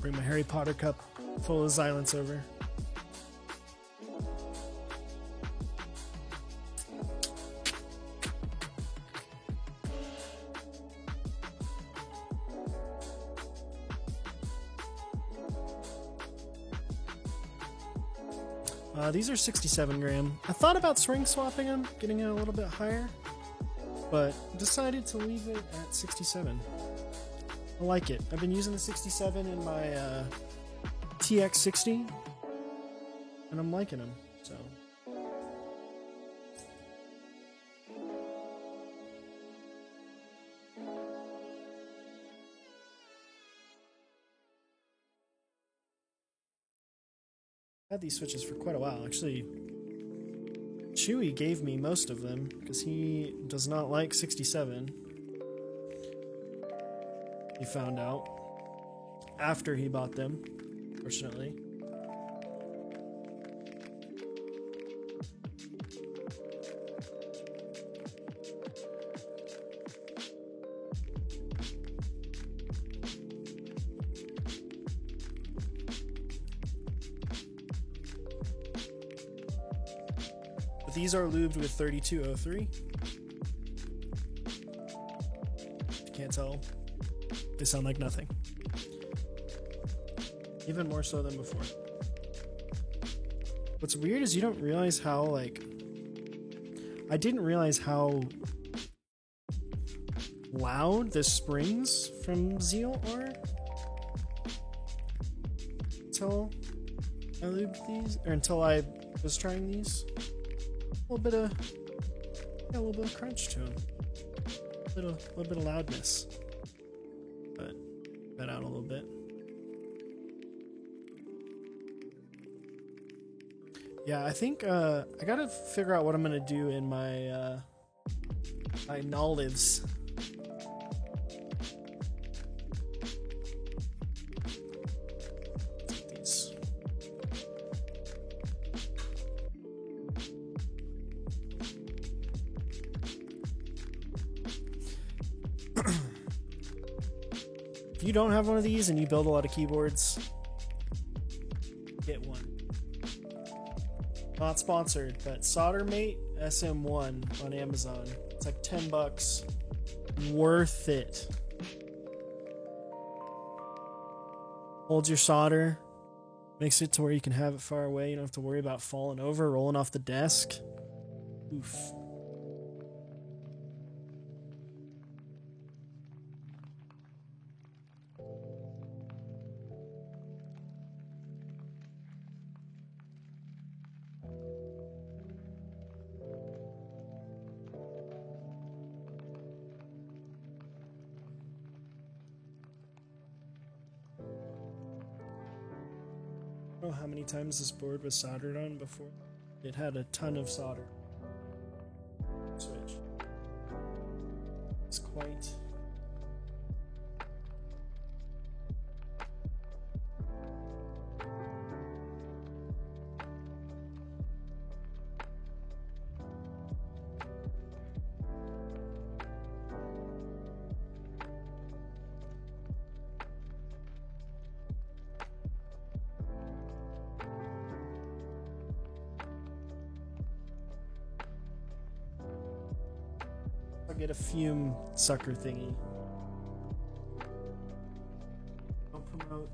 Speaker 1: Bring my Harry Potter cup full of Xylence over. These are 67 gram. I thought about swing swapping them, getting it a little bit higher, but decided to leave it at 67. I like it. I've been using the 67 in my TX60, and I'm liking them, so. I've had these switches for quite a while. Actually, Chewy gave me most of them because he does not like 67. He found out after he bought them, fortunately. But these are lubed with 3203. You can't tell. They sound like nothing. Even more so than before. What's weird is you don't realize how, like... I didn't realize how loud the springs from Zeal are until I lubed these, or until I was trying these. A little bit of crunch to them. A little bit of loudness. But cut out a little bit. Yeah, I think I gotta figure out what I'm gonna do in my my Nolives. These. If you don't have one of these and you build a lot of keyboards, get one. Not sponsored, but SolderMate SM1 on Amazon. It's like $10. Worth it. Holds your solder. Makes it to where you can have it far away. You don't have to worry about falling over, rolling off the desk. Oof. I don't know how many times this board was soldered on before. It had a ton of solder. Switch. It's quite... I'll get a fume sucker thingy. Don't promote.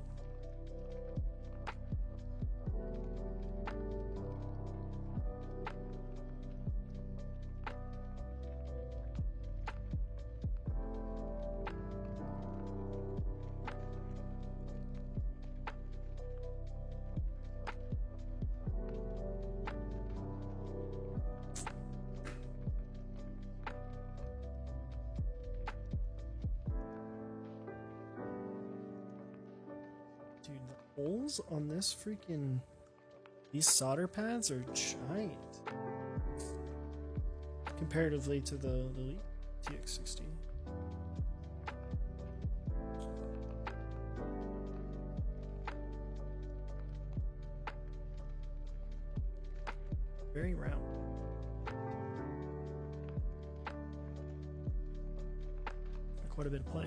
Speaker 1: Dude, the holes on this freaking... These solder pads are giant. Comparatively to the Leap TX60. Very round. Quite a bit of play.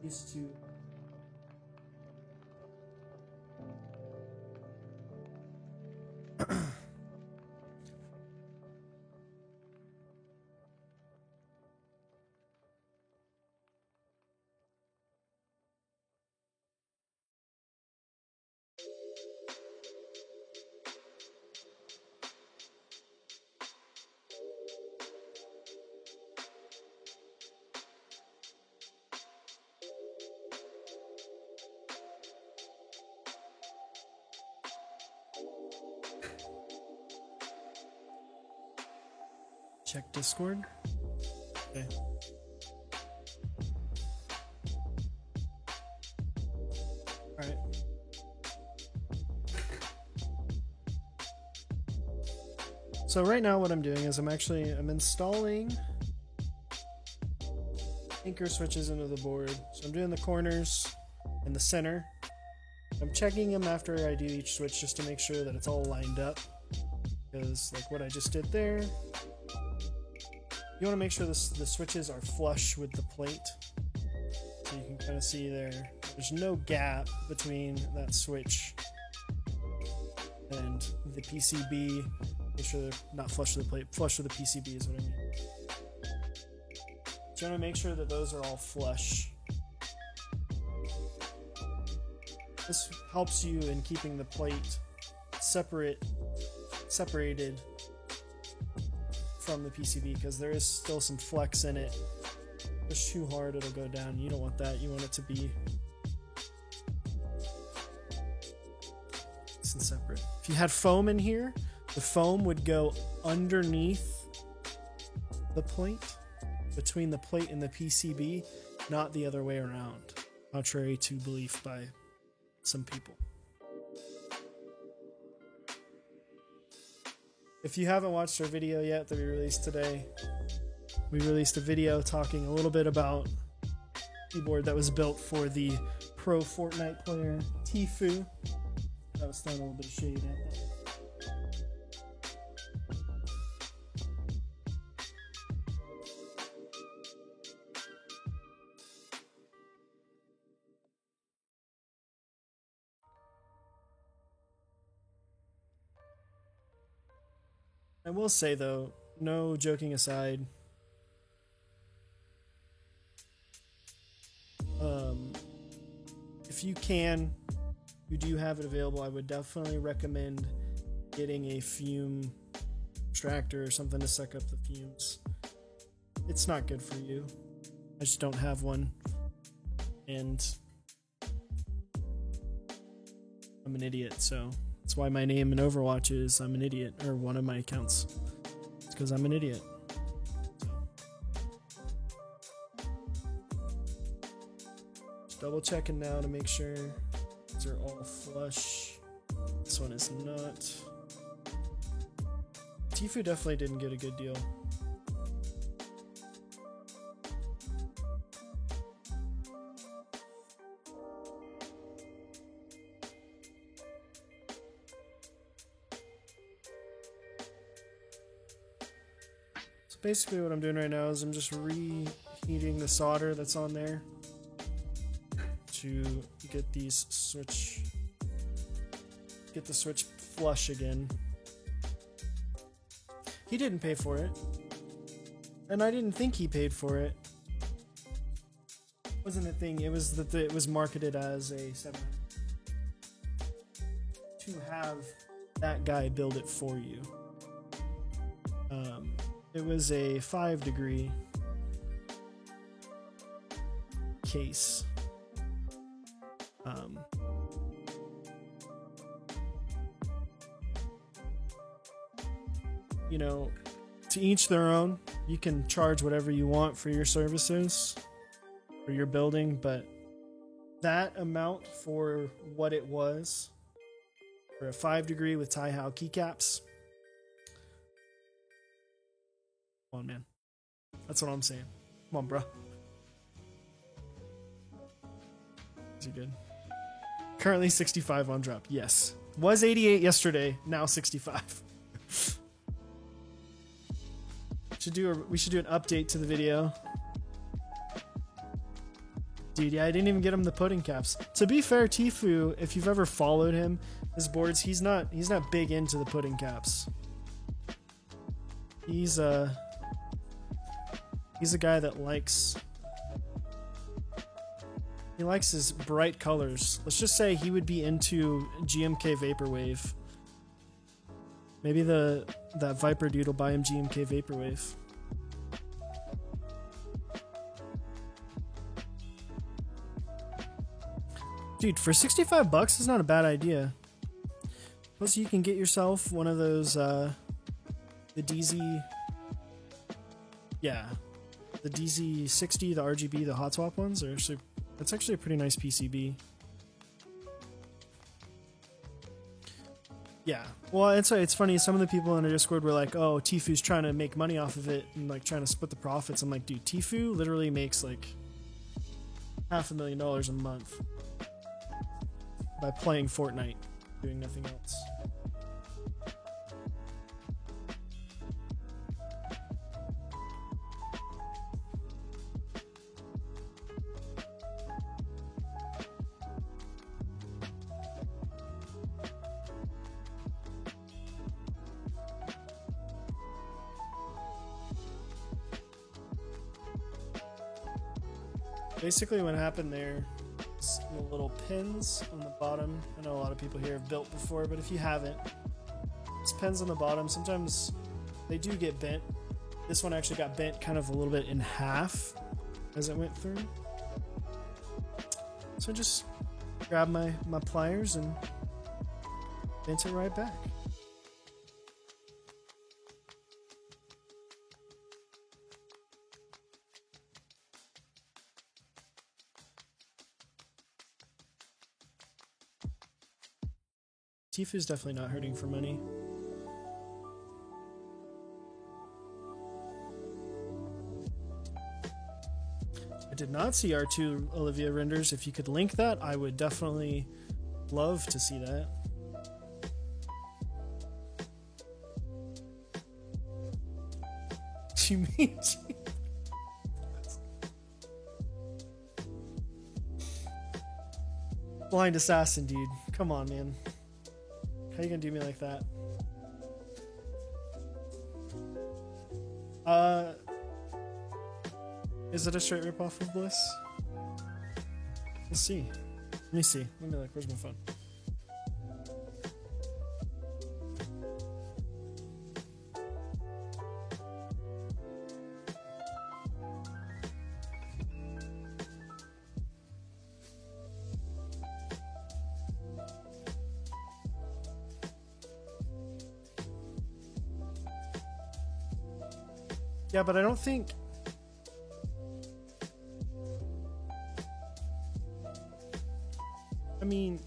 Speaker 1: These two. Check Discord. Okay. Alright. So right now what I'm doing is I'm installing anchor switches into the board. So I'm doing the corners and the center. I'm checking them after I do each switch just to make sure that it's all lined up. Because like what I just did there, you want to make sure the switches are flush with the plate. So you can kind of see there's no gap between that switch and the PCB. Make sure they're not flush with the plate. Flush with the PCB is what I mean. So you want to make sure that those are all flush. This helps you in keeping the plate separated from the PCB because there is still some flex in it. Push too hard, it'll go down. You don't want that. You want it to be nice and separate. If you had foam in here, the foam would go underneath the plate, between the plate and the PCB, not the other way around, contrary to belief by some people. If you haven't watched our video yet that we released today, we released a video talking a little bit about keyboard that was built for the pro Fortnite player Tfue. That was throwing a little bit of shade at that. I will say though, no joking aside, if you do have it available, I would definitely recommend getting a fume extractor or something to suck up the fumes. It's not good for you. I just don't have one, and I'm an idiot, so that's why my name in Overwatch is I'm an idiot, or one of my accounts. It's because I'm an idiot. Just double checking now to make sure these are all flush. This one is not. Tfue definitely didn't get a good deal. basically what I'm doing right now is I'm just reheating the solder that's on there to get the switch flush again. He didn't pay for it, and I didn't think he paid for it. It wasn't a thing. It was that it was marketed as a 700 to have that guy build it for you. It was a 5-degree case. You know, to each their own. You can charge whatever you want for your services for your building, but that amount for what it was for a 5-degree with Taihao keycaps. Come on, man. That's what I'm saying. Come on, bro. Is he good? Currently 65 on drop. Yes. Was 88 yesterday. Now 65. We should do an update to the video. Dude, yeah, I didn't even get him the pudding caps. To be fair, Tfue, if you've ever followed him, his boards, he's not big into the pudding caps. He's a guy that likes his bright colors. Let's just say he would be into GMK Vaporwave. Maybe that Viper dude will buy him GMK Vaporwave. Dude, for 65 bucks is not a bad idea. Plus you can get yourself one of those the DZ, yeah, the DZ60, the RGB, the hot swap ones. That's actually a pretty nice PCB. Yeah, well, it's funny. Some of the people in our Discord were like, "Oh, Tfue's trying to make money off of it and like trying to split the profits." I'm like, dude, Tfue literally makes like $500,000 a month by playing Fortnite, doing nothing else. Basically what happened there is the little pins on the bottom. I know a lot of people here have built before, but if you haven't, these pins on the bottom, sometimes they do get bent. This one actually got bent kind of a little bit in half as it went through. So I just grabbed my pliers and bent it right back. Tfue's definitely not hurting for money. I did not see R2 Olivia renders. If you could link that, I would definitely love to see that. You mean Blind Assassin, dude. Come on, man. How you gonna do me like that? Is it a straight ripoff of Bliss? Let's see. Let me see. Let me look. Where's my phone? Yeah, but I don't think... I mean...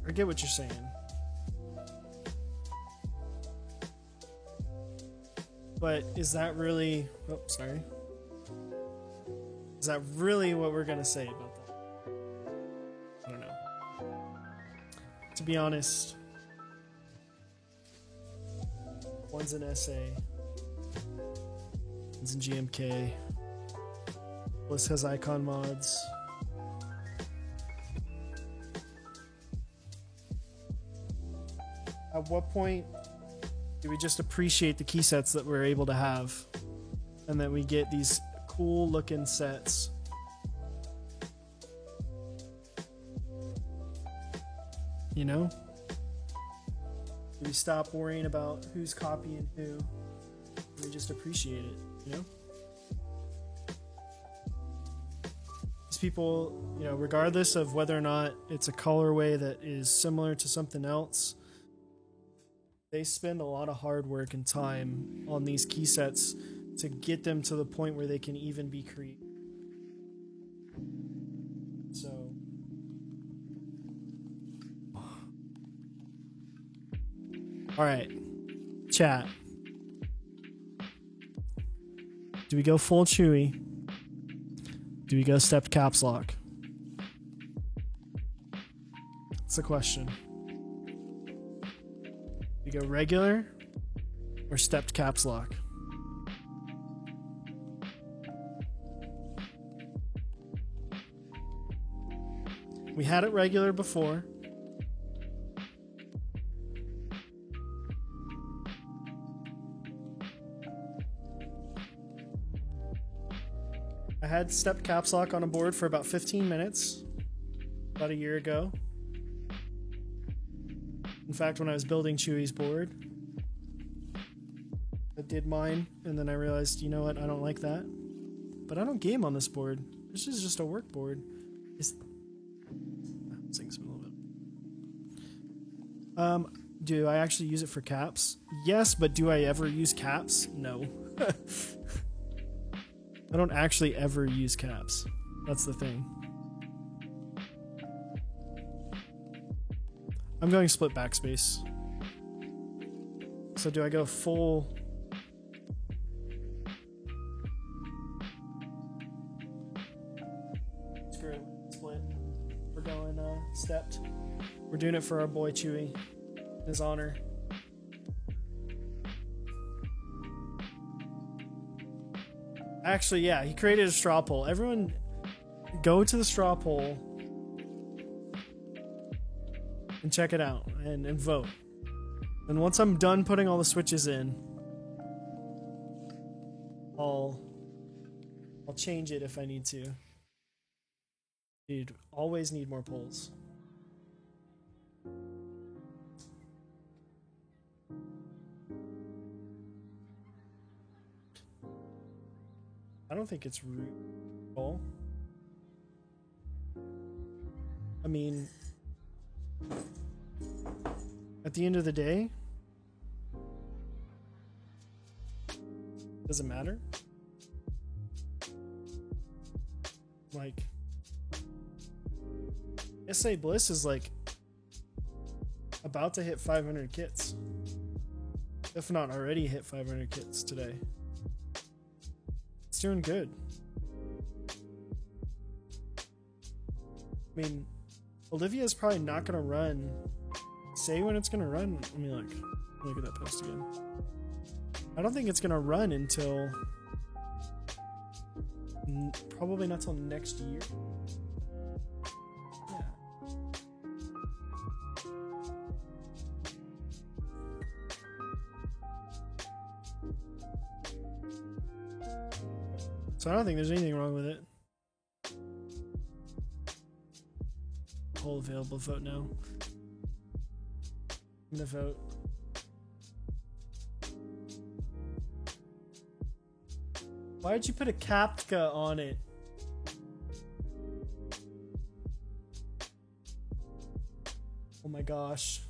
Speaker 1: I get what you're saying. But is that really... Oh, sorry. Is that really what we're gonna say about that? I don't know. To be honest... One's an SA. One's in GMK. Bliss has icon mods. At what point do we just appreciate the key sets that we're able to have? And that we get these cool looking sets? You know? Do we stop worrying about who's copying who? We just appreciate it, you know? These people, you know, regardless of whether or not it's a colorway that is similar to something else, they spend a lot of hard work and time on these key sets to get them to the point where they can even be created. So all right, chat. Do we go full Chewy? Do we go stepped caps lock? That's the question. Do we go regular or stepped caps lock? We had it regular before. I had stepped caps lock on a board for about 15 minutes about a year ago. In fact, when I was building Chewy's board, I did mine, and then I realized, you know what, I don't like that. But I don't game on this board. This is just a work board. Sings a little bit. Do I actually use it for caps? Yes, but do I ever use caps? No. I don't actually ever use caps. That's the thing. I'm going split backspace. So do I go full? Screw it. Split. We're going stepped. We're doing it for our boy Chewy. In his honor. Actually, yeah, he created a straw poll. Everyone go to the straw poll and check it out and vote. And once I'm done putting all the switches in, I'll change it if I need to. Dude, always need more polls. I don't think it's rude at all. I mean, at the end of the day, does it matter? Like, SA Bliss is like about to hit 500 kits. If not already hit 500 kits today. It's doing good. I mean, Olivia's probably not going to run. Say when it's going to run. Let me look at that post again. I don't think it's going to run until probably not till next year. Yeah. So I don't think there's anything wrong with it. Whole available, vote no. I'm gonna vote. Why did you put a Kapka on it? Oh my gosh.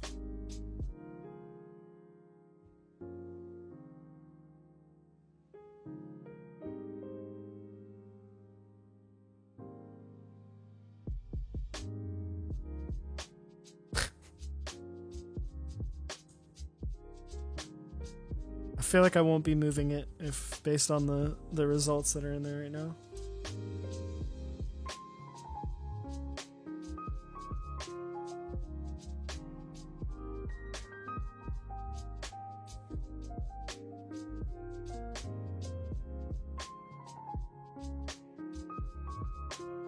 Speaker 1: I feel like I won't be moving it if based on the results that are in there right now.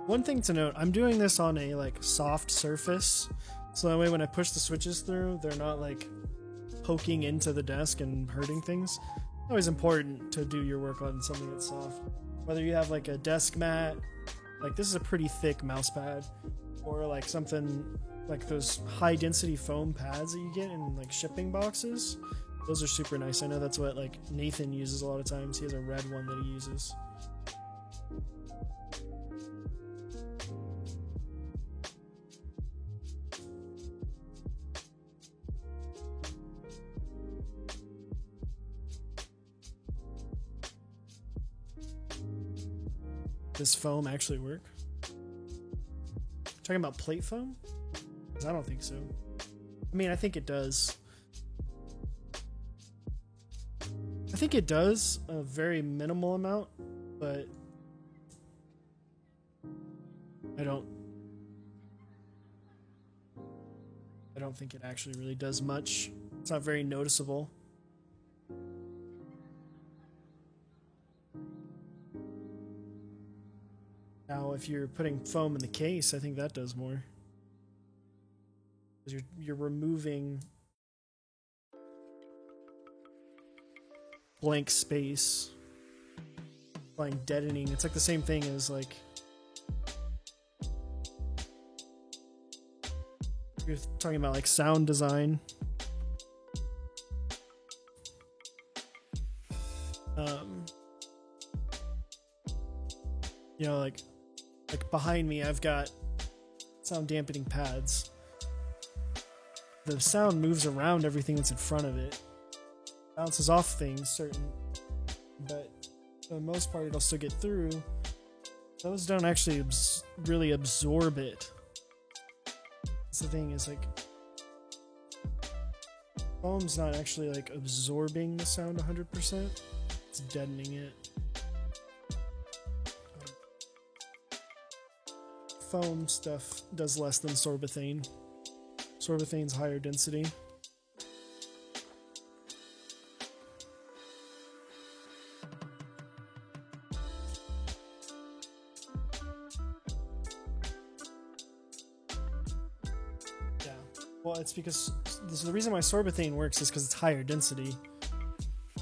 Speaker 1: One thing to note, I'm doing this on a like soft surface, so that way when I push the switches through, they're not like poking into the desk and hurting things. Always important to do your work on something that's soft. Whether you have like a desk mat, like this is a pretty thick mouse pad, or like something like those high density foam pads that you get in like shipping boxes. Those are super nice. I know that's what like Nathan uses a lot of times. He has a red one that he uses. Does foam actually work? Talking about plate foam? 'Cause I don't think so. I mean, I think it does. I think it does a very minimal amount, but I don't think it actually really does much. It's not very noticeable. Now, if you're putting foam in the case, I think that does more. Because you're removing blank space, applying deadening. It's like the same thing as like you're talking about like sound design. You know, like behind me, I've got sound dampening pads. The sound moves around everything that's in front of it, bounces off things, but for the most part, it'll still get through. Those don't actually really absorb it. That's the thing, is like foam's not actually like absorbing the sound 100%. It's deadening it. Foam stuff does less than sorbothane. Sorbothene's higher density. Yeah. Well, it's because the reason why sorbothane works is because it's higher density.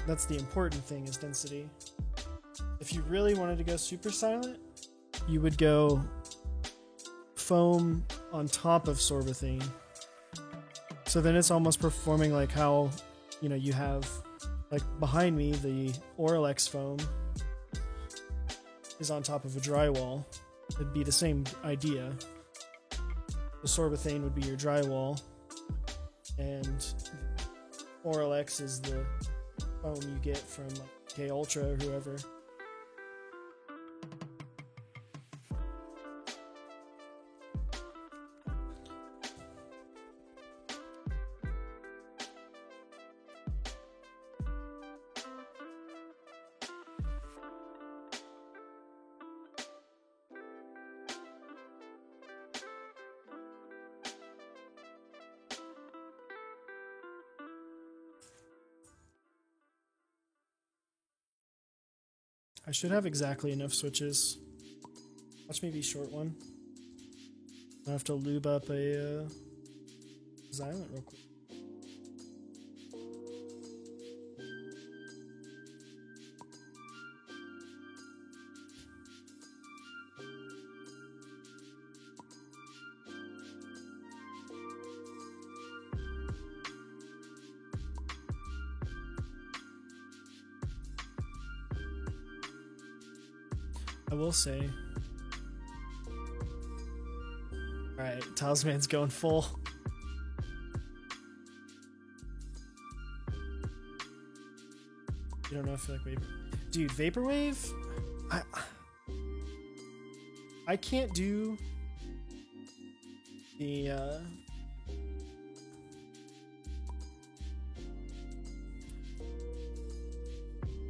Speaker 1: That's the important thing, is density. If you really wanted to go super silent, you would go foam on top of sorbothane. So then it's almost performing like how, you know, you have like behind me, the Auralex foam is on top of a drywall. It'd be the same idea. The sorbothane would be your drywall, and Auralex is the foam you get from like K Ultra or whoever. I should have exactly enough switches. Watch me be short one. I have to lube up a Xylent real quick. I will say. Alright, Talisman's going full. You don't know if you like Vapor. Dude, Vaporwave? I can't do the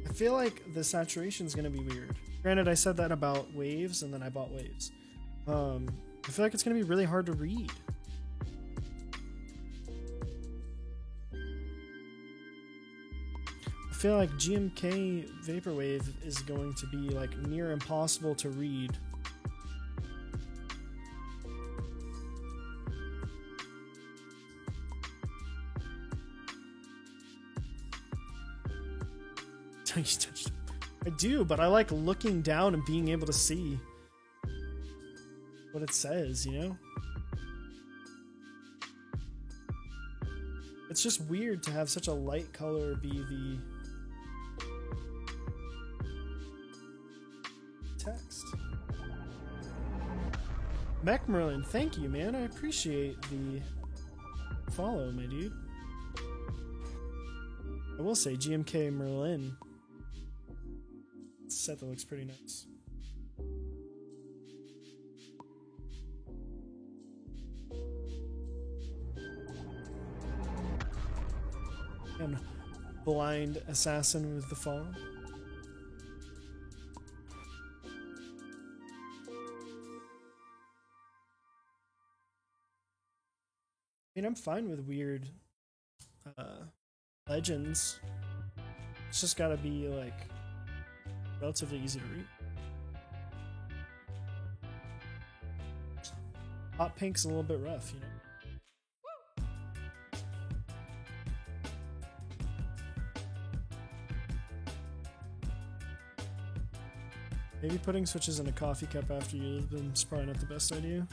Speaker 1: I feel like the saturation is gonna be weird. Granted, I said that about Waves, and then I bought Waves. I feel like it's going to be really hard to read. I feel like GMK Vaporwave is going to be like near impossible to read. know you touched it. I do, but I like looking down and being able to see what it says, you know? It's just weird to have such a light color be the text. Mech Merlin, thank you, man. I appreciate the follow, my dude. I will say, GMK Merlin. It's a set that looks pretty nice. And Blind Assassin with the follow. I mean, I'm fine with weird legends. It's just gotta be, like, relatively easy to read. Hot pink's a little bit rough, you know? Maybe putting switches in a coffee cup after you leave them is probably not the best idea.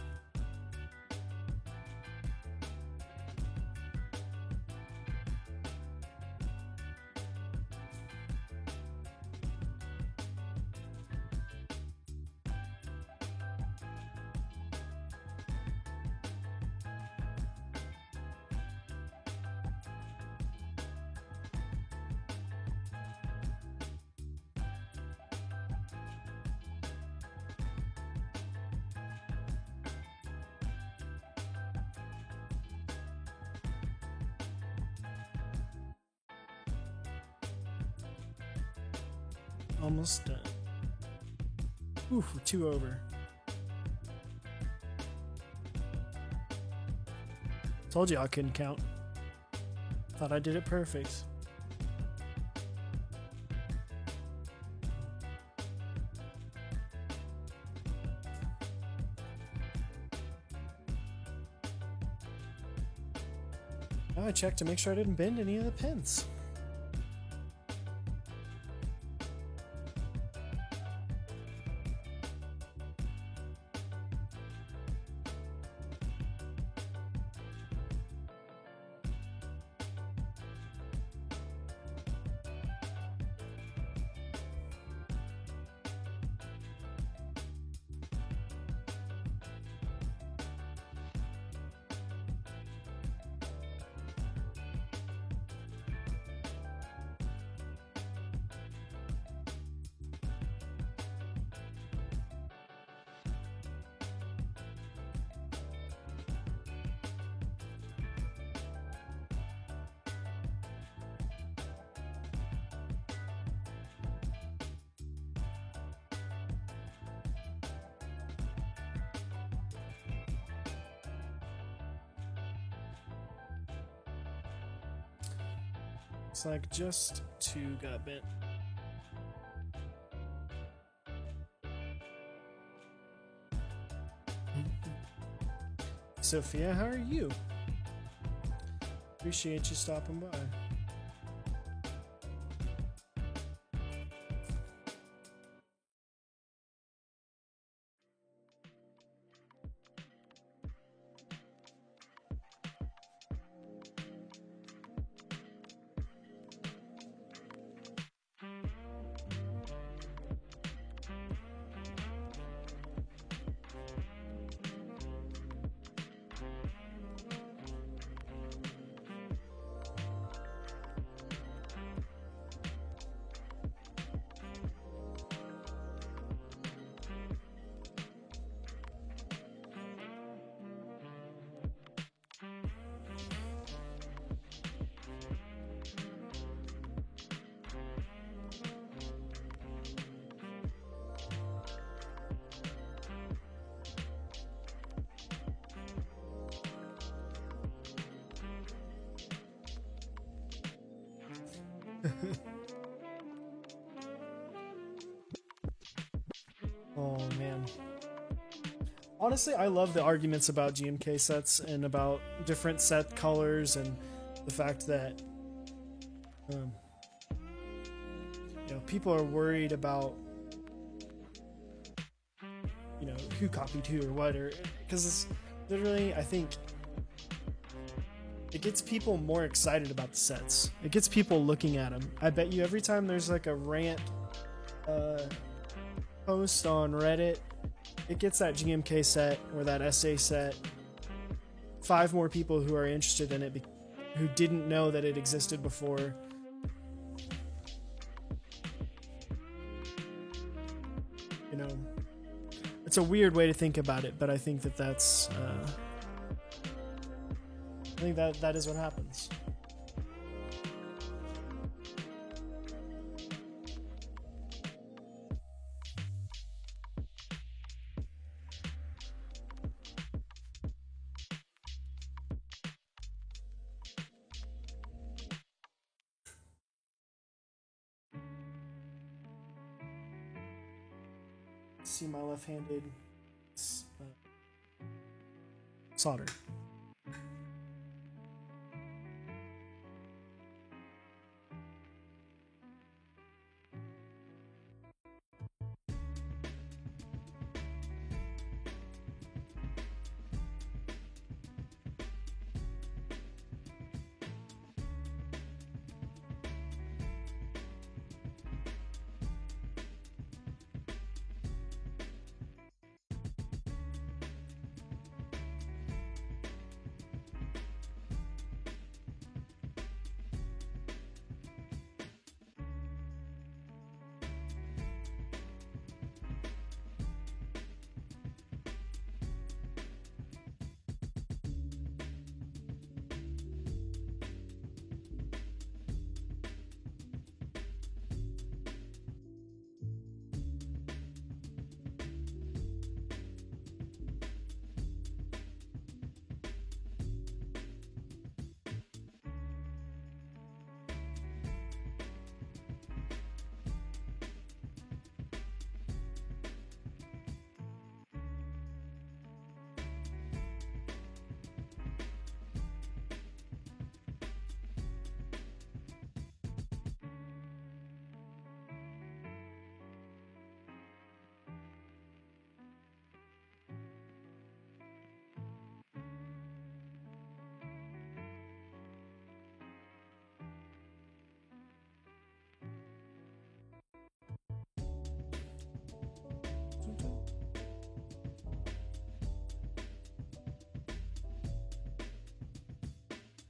Speaker 1: Almost done. Ooh, we're 2 over. Told you I couldn't count. Thought I did it perfect. Now I checked to make sure I didn't bend any of the pins. Looks like just 2 got bent. Sophia, how are you? Appreciate you stopping by. Oh man. Honestly, I love the arguments about GMK sets and about different set colors and the fact that people are worried about, who copied who or what, or because it's literally, I think it gets people more excited about the sets. It gets people looking at them. I bet you every time there's like a rant post on Reddit, it gets that GMK set or that SA set 5 more people who are interested in it who didn't know that it existed before. It's a weird way to think about it, but I think that's I think that is what happens. See my left-handed solder.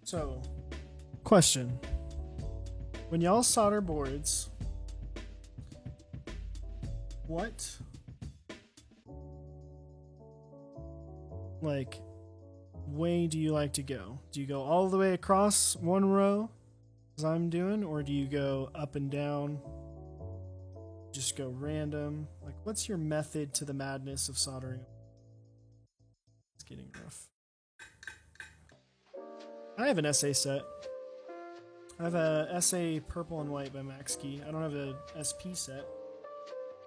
Speaker 1: So, question. When y'all solder boards, what way do you like to go? Do you go all the way across one row, as I'm doing, or do you go up and down? Just go random? What's your method to the madness of soldering? It's getting rough. I have an SA set. I have a SA purple and white by Maxkey. I don't have a SP set.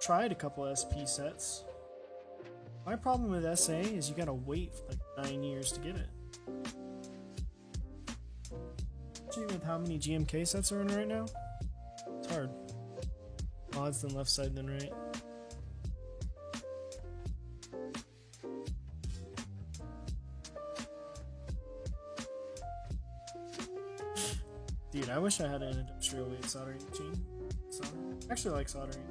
Speaker 1: Tried a couple SP sets. My problem with SA is you gotta wait for 9 years to get it. Especially with how many GMK sets are in right now. It's hard. Odds than left side than right. Dude, I wish I had an industrial weight soldering machine. I actually like soldering.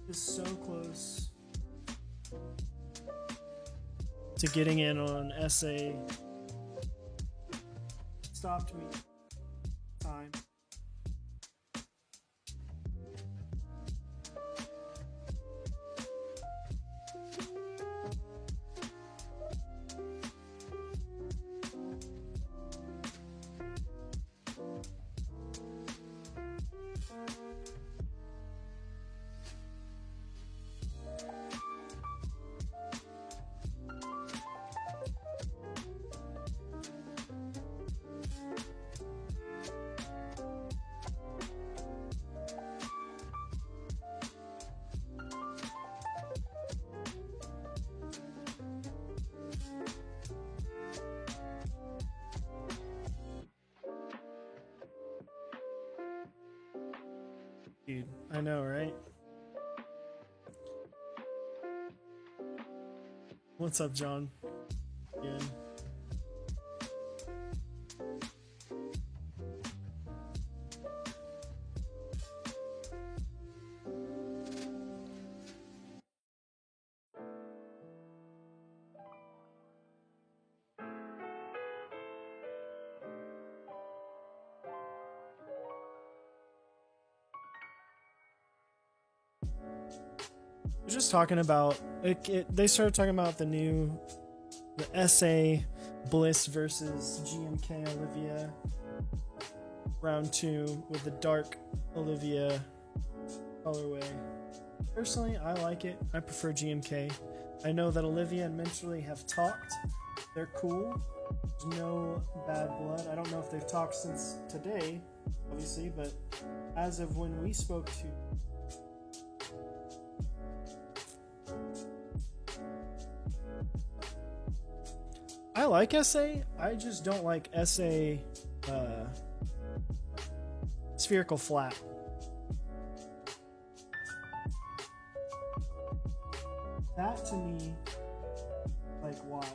Speaker 1: Is so close to getting in on SA. Stopped me. Time. Dude, I know, right? What's up, John? Good. We're just talking about they started talking about the SA Bliss versus GMK Olivia round 2 with the dark Olivia colorway. Personally, I like it. I prefer GMK. I know that Olivia and Mentally have talked. They're cool. There's no bad blood. I don't know if they've talked since today, obviously, but as of when we spoke to I like SA. I just don't like SA spherical flat. That to me, like, why?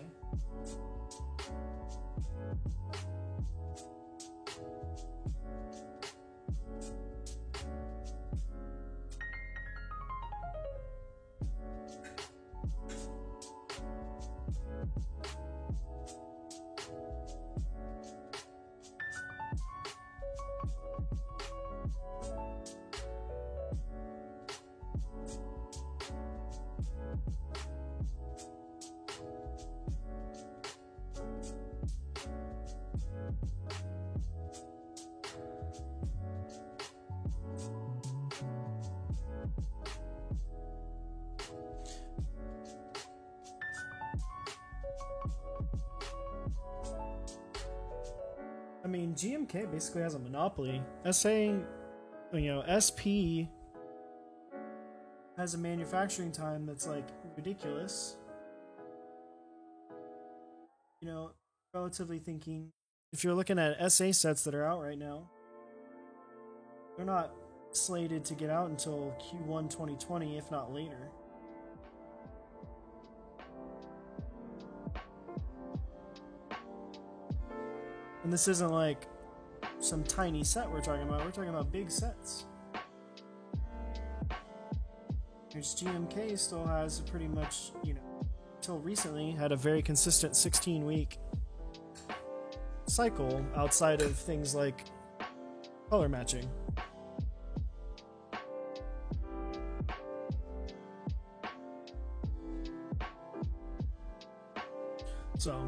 Speaker 1: I mean, GMK basically has a monopoly. SP has a manufacturing time that's like ridiculous. Relatively thinking, if you're looking at SA sets that are out right now, they're not slated to get out until Q1 2020, if not later. And this isn't like some tiny set we're talking about. We're talking about big sets. Here's GMK still has a pretty much, until recently, had a very consistent 16-week cycle outside of things like color matching. So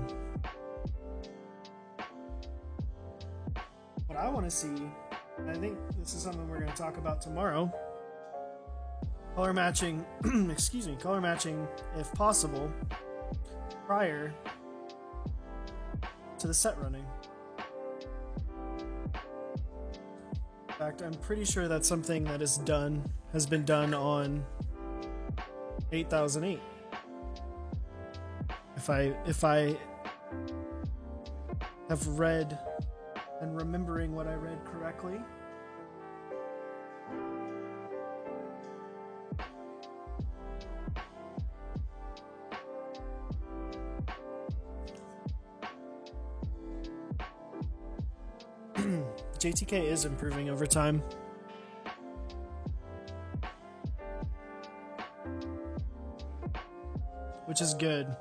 Speaker 1: what I want to see, and I think this is something we're going to talk about tomorrow, color matching, color matching, if possible, prior to the set running. In fact, I'm pretty sure that's something that has been done on 8008. If I have read and remembering what I read correctly. JTK is improving over time. Which is good.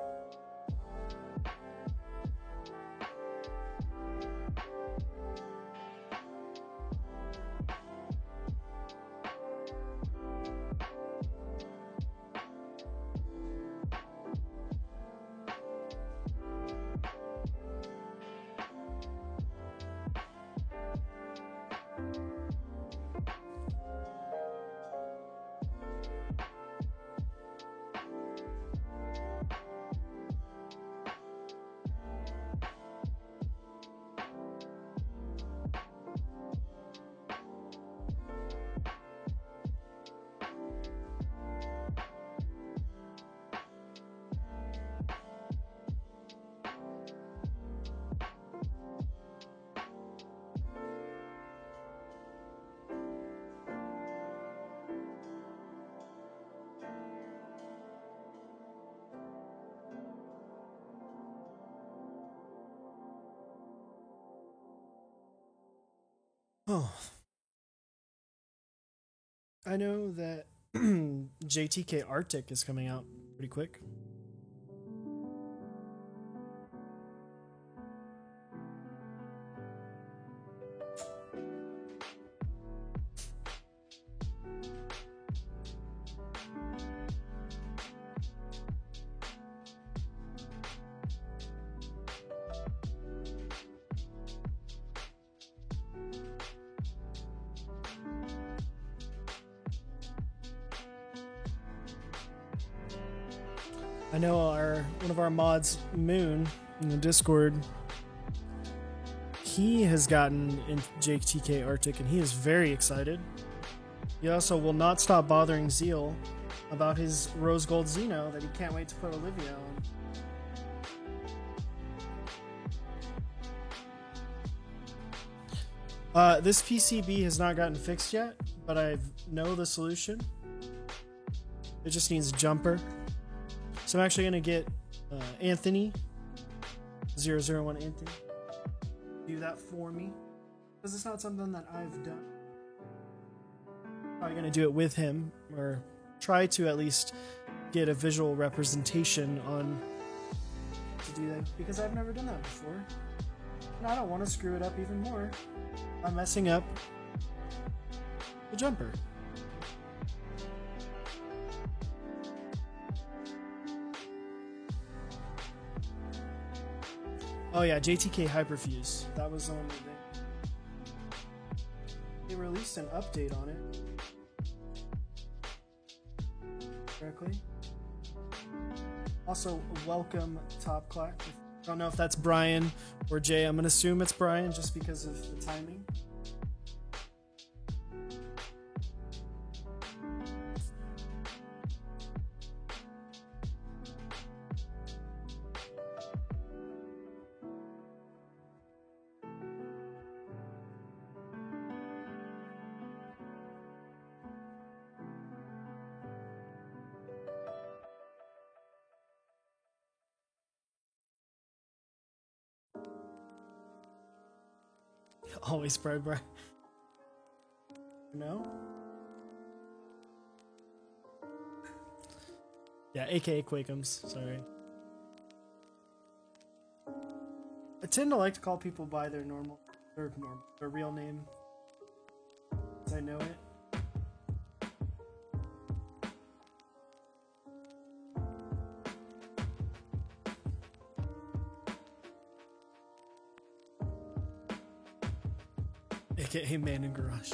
Speaker 1: Oh, I know that JTK Arctic is coming out pretty quick. I know one of our mods, Moon, in the Discord, he has gotten in JTK Arctic and he is very excited. He also will not stop bothering Zeal about his Rose Gold Xeno that he can't wait to put Olivia on. This PCB has not gotten fixed yet, but I know the solution. It just needs a jumper. So I'm actually going to get Anthony, 001 Anthony, do that for me. Because it's not something that I've done. Probably going to do it with him, or try to at least get a visual representation on to do that. Because I've never done that before. And I don't want to screw it up even more. I'm messing up the jumper. Oh yeah, JTK Hyperfuse. That was the one that they released an update on it. Correctly. Also, welcome Top Clack. I don't know if that's Brian or Jay. I'm gonna assume it's Brian just because of the timing. Always Brian. No? Yeah, aka Quakeums, sorry. I tend to like to call people by their their real name, as I know it. AKA Man in Garage.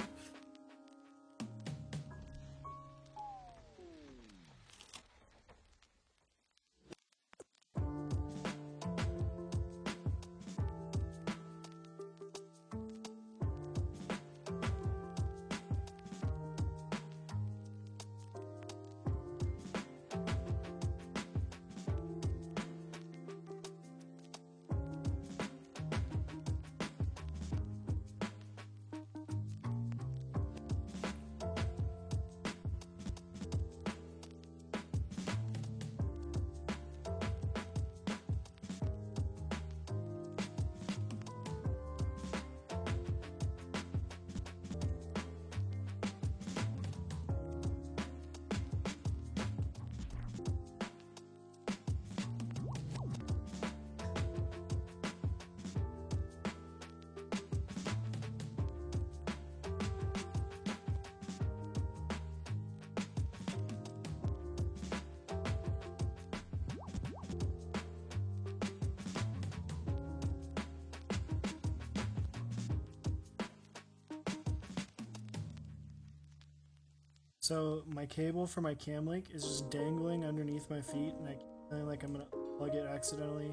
Speaker 1: So my cable for my cam link is just dangling underneath my feet, and I feel like I'm gonna plug it accidentally.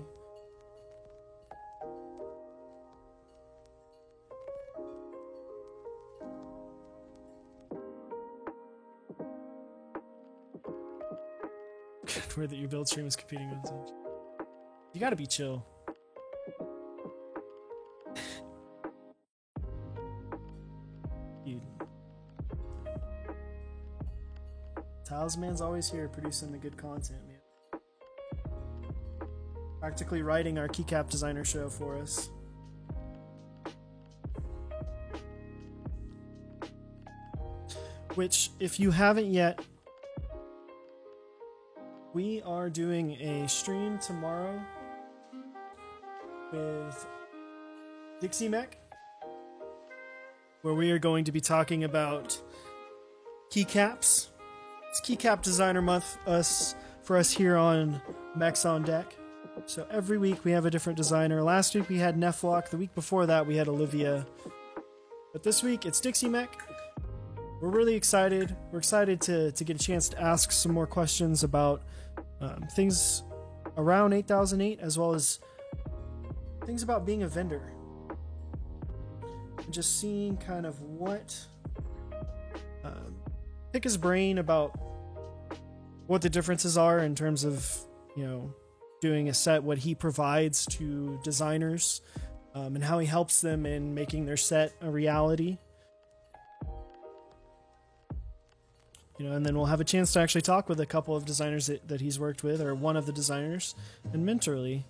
Speaker 1: Where that your build stream is competing with such. You gotta be chill. Dude. Talisman's always here producing the good content, man. Practically writing our keycap designer show for us. which if you haven't yet, we are doing a stream tomorrow with Dixie Mech, where we are going to be talking about keycaps. It's Keycap Designer Month for us here on Mechs on Deck. So every week we have a different designer. Last week we had Neflock. The week before that we had Olivia. But this week it's Dixie Mech. We're really excited. We're excited to get a chance to ask some more questions about things around 8008, as well as things about being a vendor. And just seeing kind of what... pick his brain about what the differences are in terms of, doing a set, what he provides to designers, and how he helps them in making their set a reality. And then we'll have a chance to actually talk with a couple of designers that he's worked with, or one of the designers, and Mentorly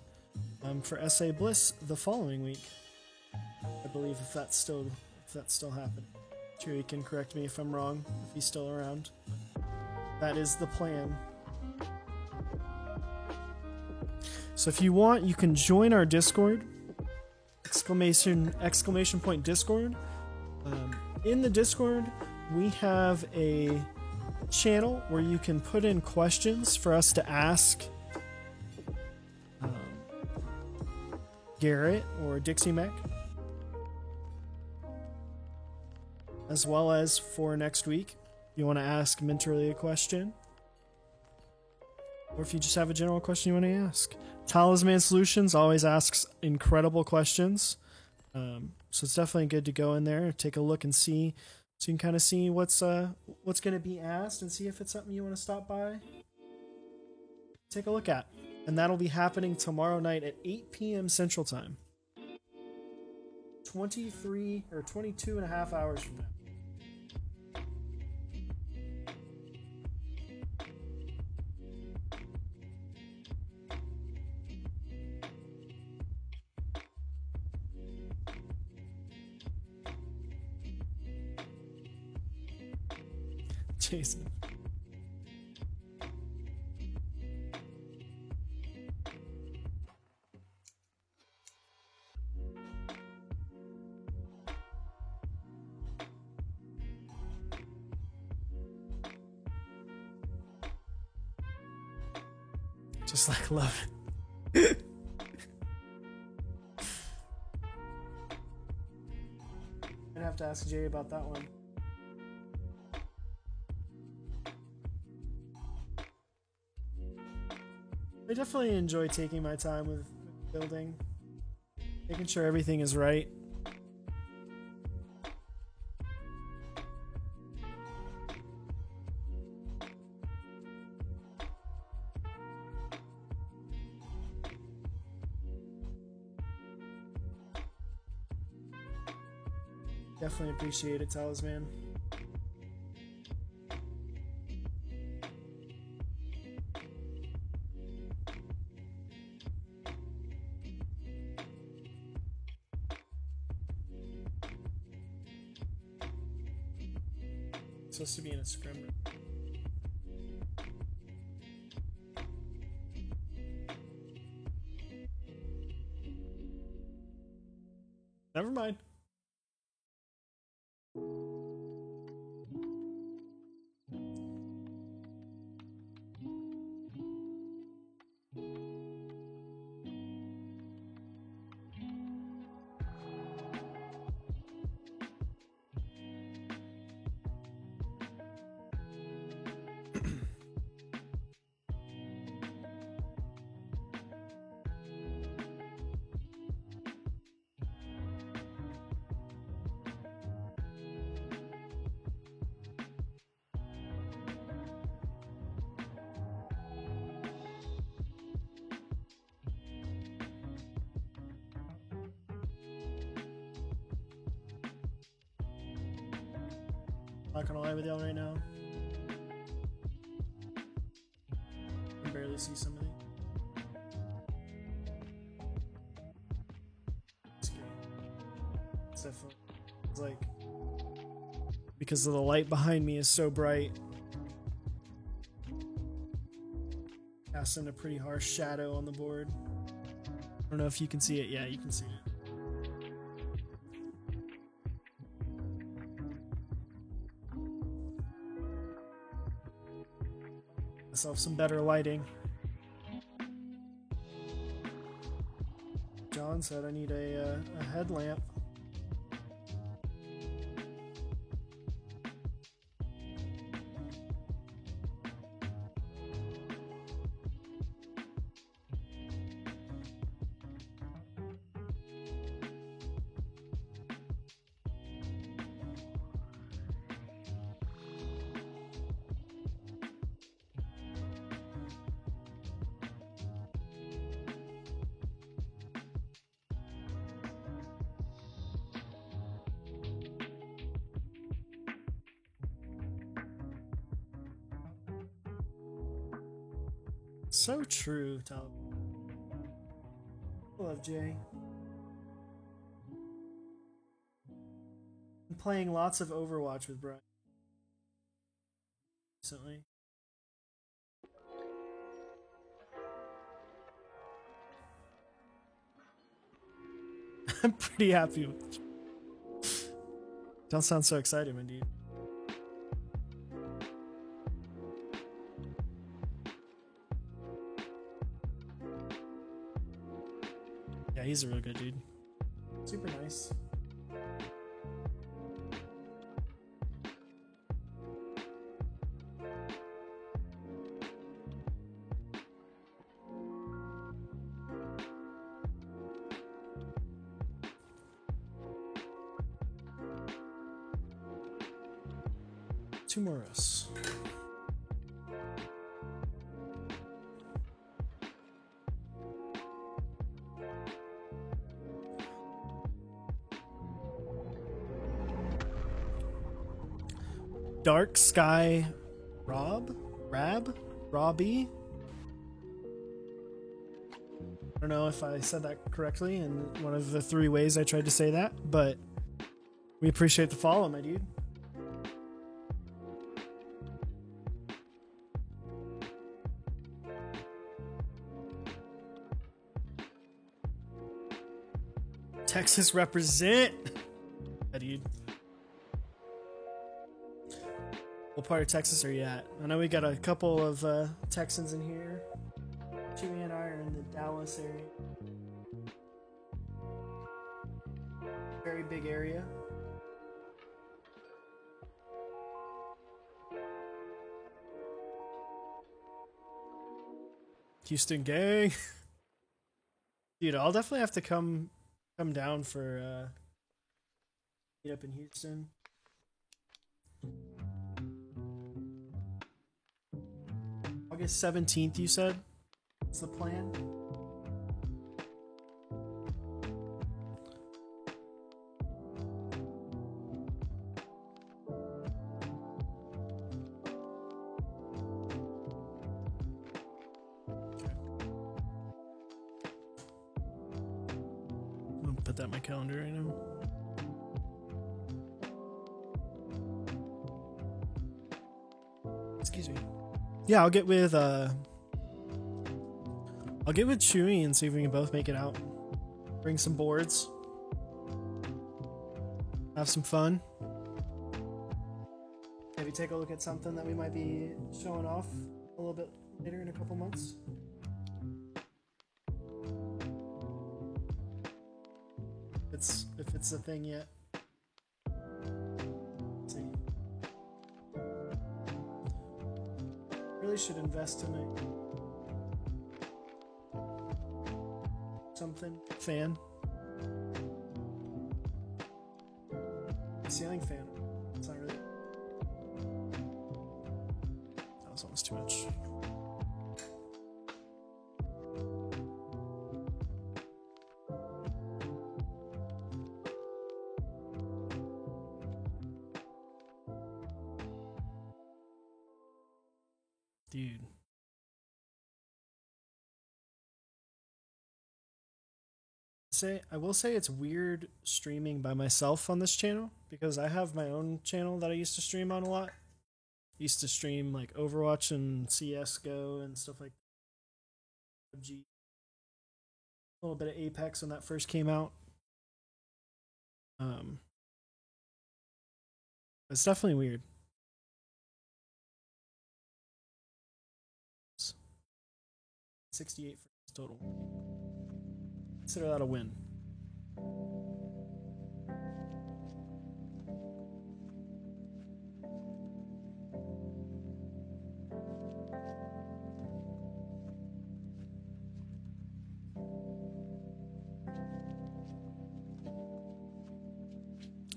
Speaker 1: for SA Bliss the following week. I believe if that's still happening. Sure, he can correct me if I'm wrong, if he's still around. That is the plan. So if you want, you can join our Discord. Exclamation point Discord. In the Discord, we have a channel where you can put in questions for us to ask Garrett or Dixie Mech, as well as for next week. If you want to ask Mentorly a question, or if you just have a general question you want to ask. Talisman Solutions always asks incredible questions, so it's definitely good to go in there, take a look and see, so you can kind of see what's going to be asked and see if it's something you want to stop by, take a look at. And that'll be happening tomorrow night at 8 p.m. Central Time. 23 or 22 and a half hours from now. Jason. Just like love it. I'd have to ask Jay about that one. I definitely enjoy taking my time with building, making sure everything is right. Definitely appreciate it, Talisman. Supposed to be in a scrim. Never mind. Not gonna lie with y'all right now. I can barely see somebody. It's definitely, it's like because the light behind me is so bright. Casting a pretty harsh shadow on the board. I don't know if you can see it. Yeah, you can see it. Myself some better lighting. John said I need a headlamp. So true, Tyler. I love Jay. I'm playing lots of Overwatch with Brian recently. I'm pretty happy with you. Don't sound so excited, my dude. Yeah, he's a real good dude. Super nice. Two more us. Dark Sky Robbie. I don't know if I said that correctly in one of the 3 ways I tried to say that, but we appreciate the follow, my dude. Texas represent. Yeah, dude. What part of Texas are you at? I know we got a couple of Texans in here. Chewy and I are in the Dallas area. Very big area. Houston gang. Dude, I'll definitely have to come down for meet up in Houston. August 17th, you said? What's the plan? I'm gonna put that in my calendar right now. Excuse me. Yeah, I'll get with Chewy and see if we can both make it out. Bring some boards. Have some fun. Maybe take a look at something that we might be showing off a little bit later in a couple months. If it's a thing yet. Let's see. Really should invest in something fan. Ceiling fan. It's not really. That was almost too much. Dude. I will say it's weird streaming by myself on this channel because I have my own channel that I used to stream on a lot. I used to stream like Overwatch and CS:GO and stuff like that. PUBG. A little bit of Apex when that first came out. It's definitely weird. 68 frames total. Consider that a win.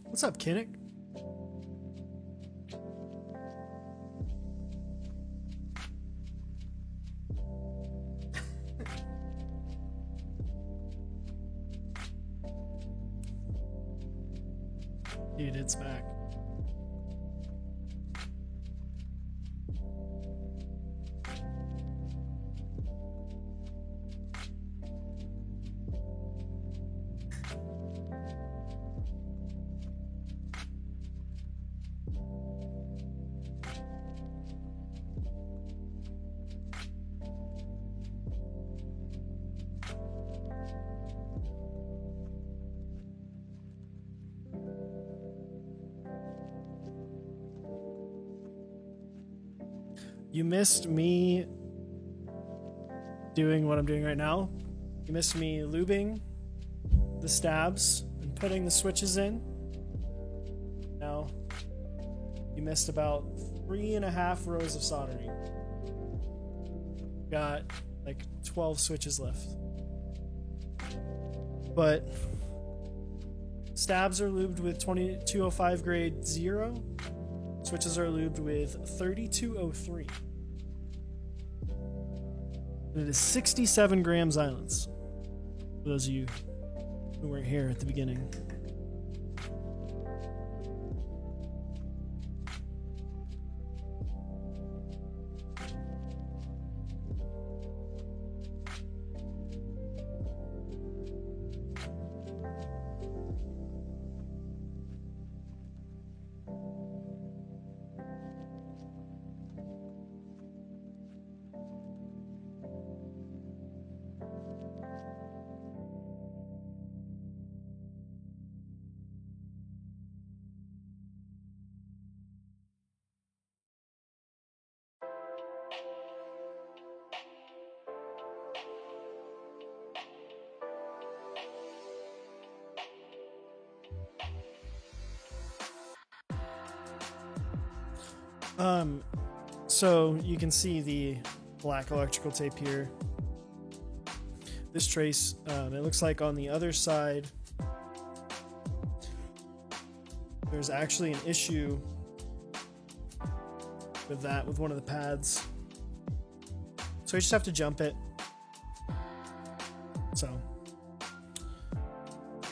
Speaker 1: What's up, Kinnick? Dude, it's back. You missed me doing what I'm doing right now. You missed me lubing the stabs and putting the switches in. Now, you missed about 3.5 rows of soldering. Got like 12 switches left. But stabs are lubed with 2205 grade 0. Switches are lubed with 3203. And it is 67 grams islands. For those of you who weren't here at the beginning. So you can see the black electrical tape here. This trace, it looks like on the other side, there's actually an issue with that, with one of the pads. So you just have to jump it. So,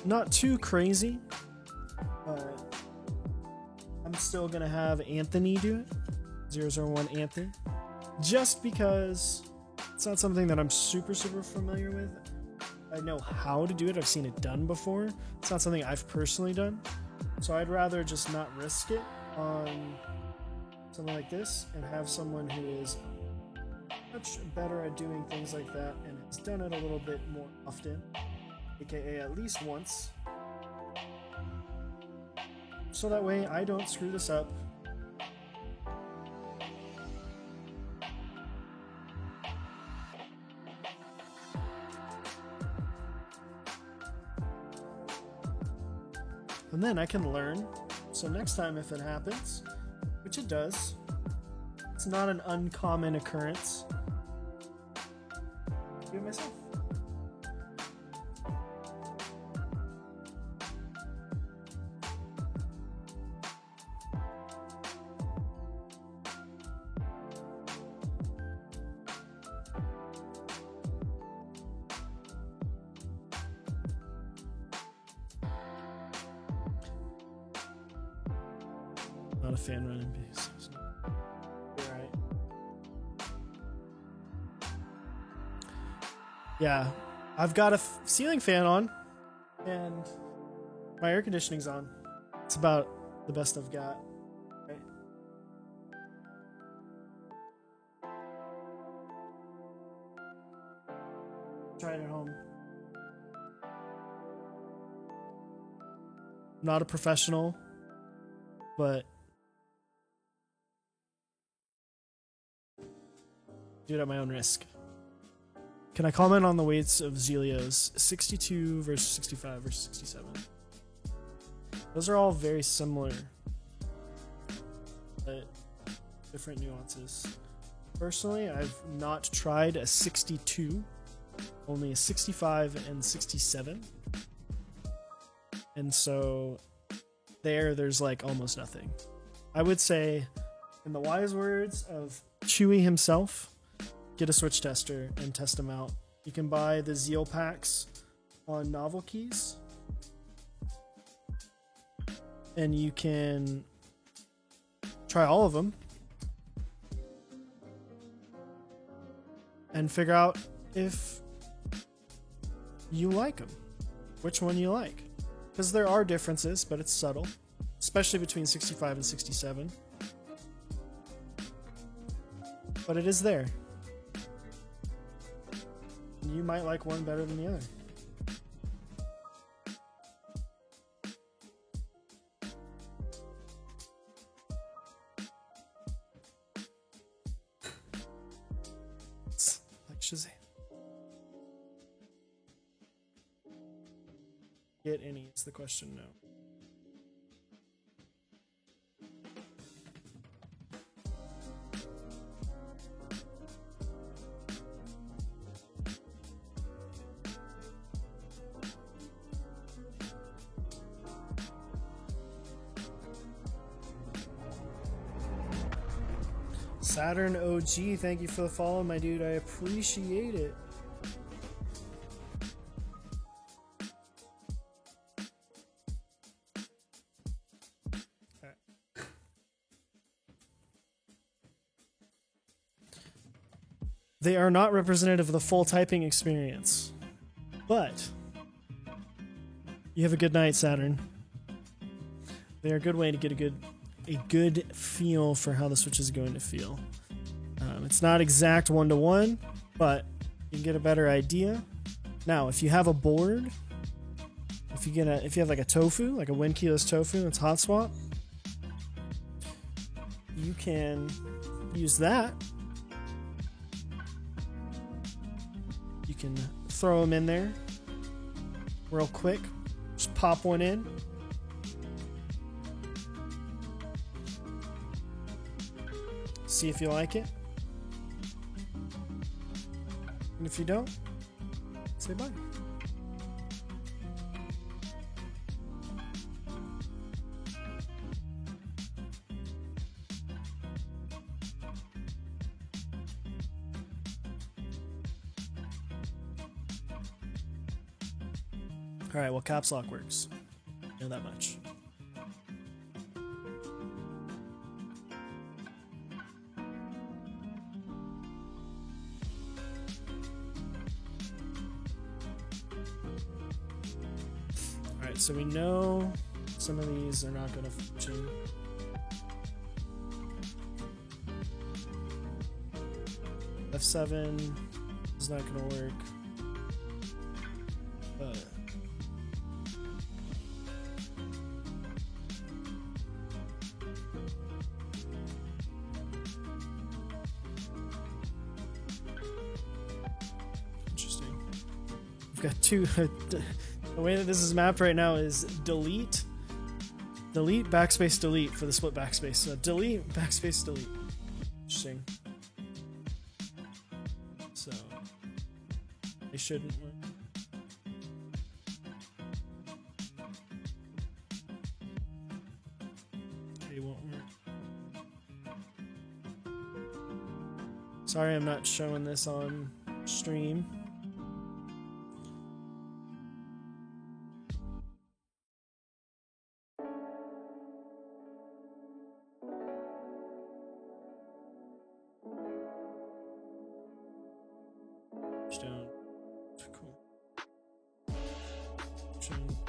Speaker 1: not too crazy, but I'm still gonna have Anthony do it. 001 Anthony, just because it's not something that I'm super familiar with. I know how to do it. I've seen it done before. It's not something I've personally done, so I'd rather just not risk it on something like this and have someone who is much better at doing things like that and has done it a little bit more often, aka at least once, so that way I don't screw this up. And then I can learn. So next time if it happens, which it does, it's not an uncommon occurrence, do it myself. Not a fan running base. Alright. Yeah, I've got a ceiling fan on. And my air conditioning's on. It's about the best I've got. Right? Try it at home. I'm not a professional, but do it at my own risk. Can I comment on the weights of Zelios? 62 versus 65 versus 67. Those are all very similar, but different nuances. Personally, I've not tried a 62, only a 65 and 67. And so there's like almost nothing. I would say, in the wise words of Chewy himself, get a Switch tester and test them out. You can buy the Zeal packs on Novel Keys, and you can try all of them and figure out if you like them, which one you like. Because there are differences, but it's subtle, especially between 65 and 67. But it is there. You might like one better than the other. It's like Shazam. Get any is the question, no. Saturn OG, thank you for the follow, my dude. I appreciate it. Okay. They are not representative of the full typing experience, but you have a good night, Saturn. They are a good way to get a good feel for how the Switch is going to feel. It's not exact one-to-one, but you can get a better idea. Now, if you have a board, if you have like a tofu, like a Winkeyless tofu that's hot swap, you can use that. You can throw them in there real quick. Just pop one in. See if you like it. And if you don't, say bye. All right, well, caps lock works. Know that much. So we know some of these are not going to function. F7 is not going to work. But interesting. We've got two. The way that this is mapped right now is delete, backspace, delete for the split backspace. So delete, backspace, delete. Interesting. So they shouldn't work. They won't work. Sorry, I'm not showing this on stream. Cool.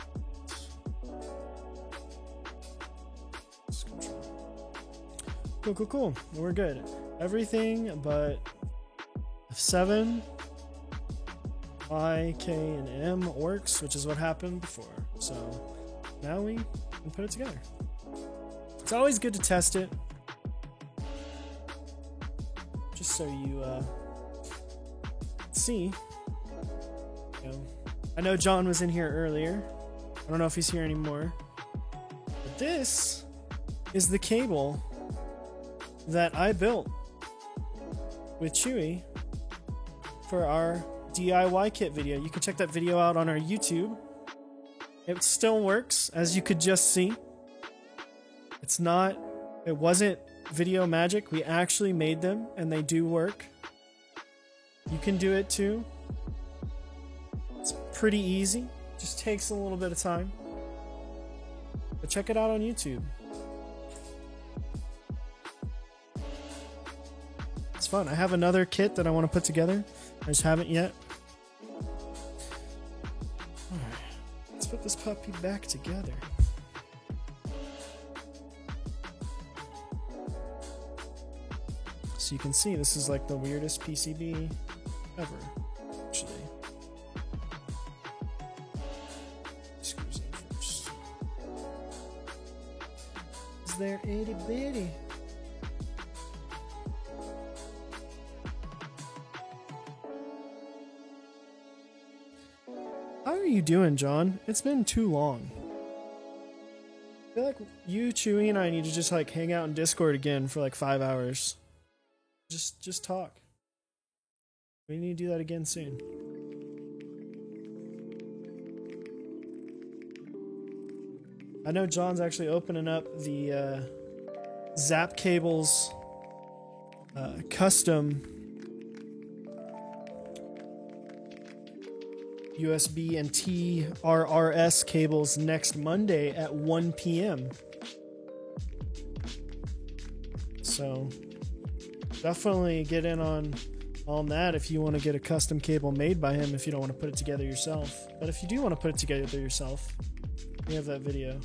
Speaker 1: Cool. We're good. Everything but F7, I, K, and M works, which is what happened before. So now we can put it together. It's always good to test it, just so you see. You know, I know John was in here earlier. I don't know if he's here anymore. But this is the cable that I built with Chewy for our DIY kit video. You can check that video out on our YouTube. It still works, as you could just see. It wasn't video magic. We actually made them and they do work. You can do it too. It's pretty easy. Just takes a little bit of time. But check it out on YouTube. It's fun. I have another kit that I want to put together. I just haven't yet. Alright. Let's put this puppy back together. So you can see this is like the weirdest PCB ever, actually. Screws in first. Is there itty bitty? How are you doing, John? It's been too long. I feel like you, Chewy, and I need to just like hang out in Discord again for like 5 hours. Just talk. We need to do that again soon. I know John's actually opening up the Zap Cables custom USB and TRRS cables next Monday at 1 p.m. So definitely get in on that if you want to get a custom cable made by him if you don't want to put it together yourself. But if you do want to put it together yourself, we have that video.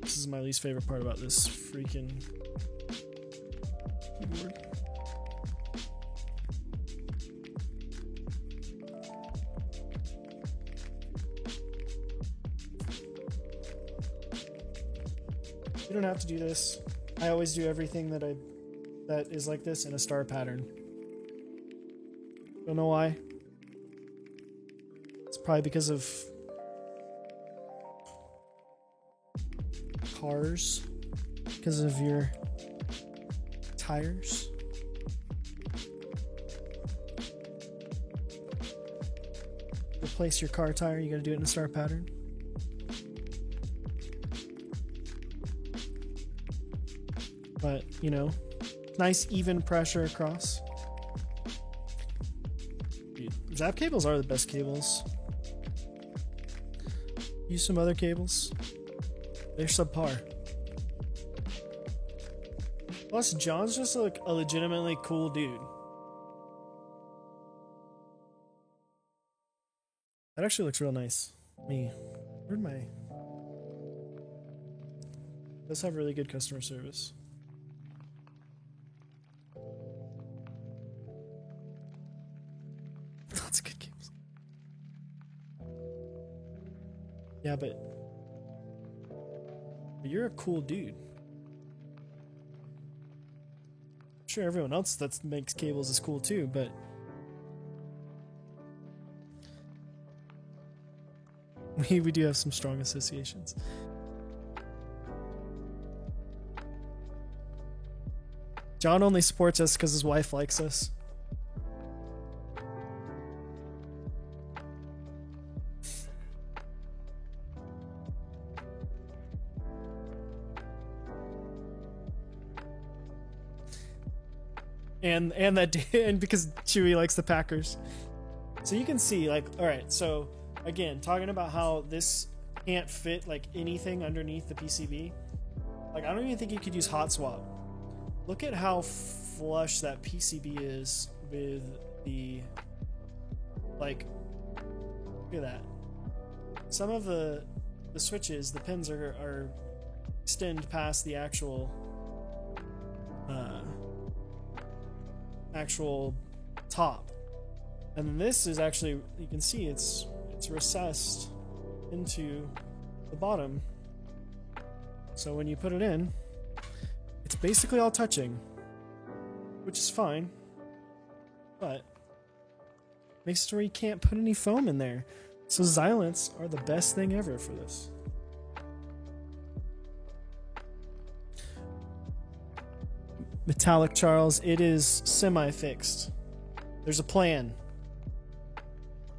Speaker 1: This is my least favorite part about this freaking keyboard. You don't have to do this. I always do everything that is like this in a star pattern. Don't know why. It's probably because of cars, because of your tires. Replace your car tire, you gotta do it in a star pattern. But, you know, nice even pressure across. Dude, Zap cables are the best cables. Use some other cables. They're subpar. Plus, John's just like a legitimately cool dude. That actually looks real nice. Where'd my... Does have really good customer service. That's good games. Yeah, but you're a cool dude. I'm sure everyone else that makes cables is cool too, but we do have some strong associations. John only supports us because his wife likes us. And because Chewy likes the Packers. So you can see, like, all right, so again, talking about how this can't fit like anything underneath the PCB. Like, I don't even think you could use hot swap. Look at how flush that PCB is with the, like, look at that. Some of the switches, the pins are extend past the actual top, and then this is actually, you can see it's recessed into the bottom, so when you put it in, it's basically all touching, which is fine, but makes it where you can't put any foam in there. So Xylants are the best thing ever for this. Metallic Charles, it is semi-fixed. There's a plan,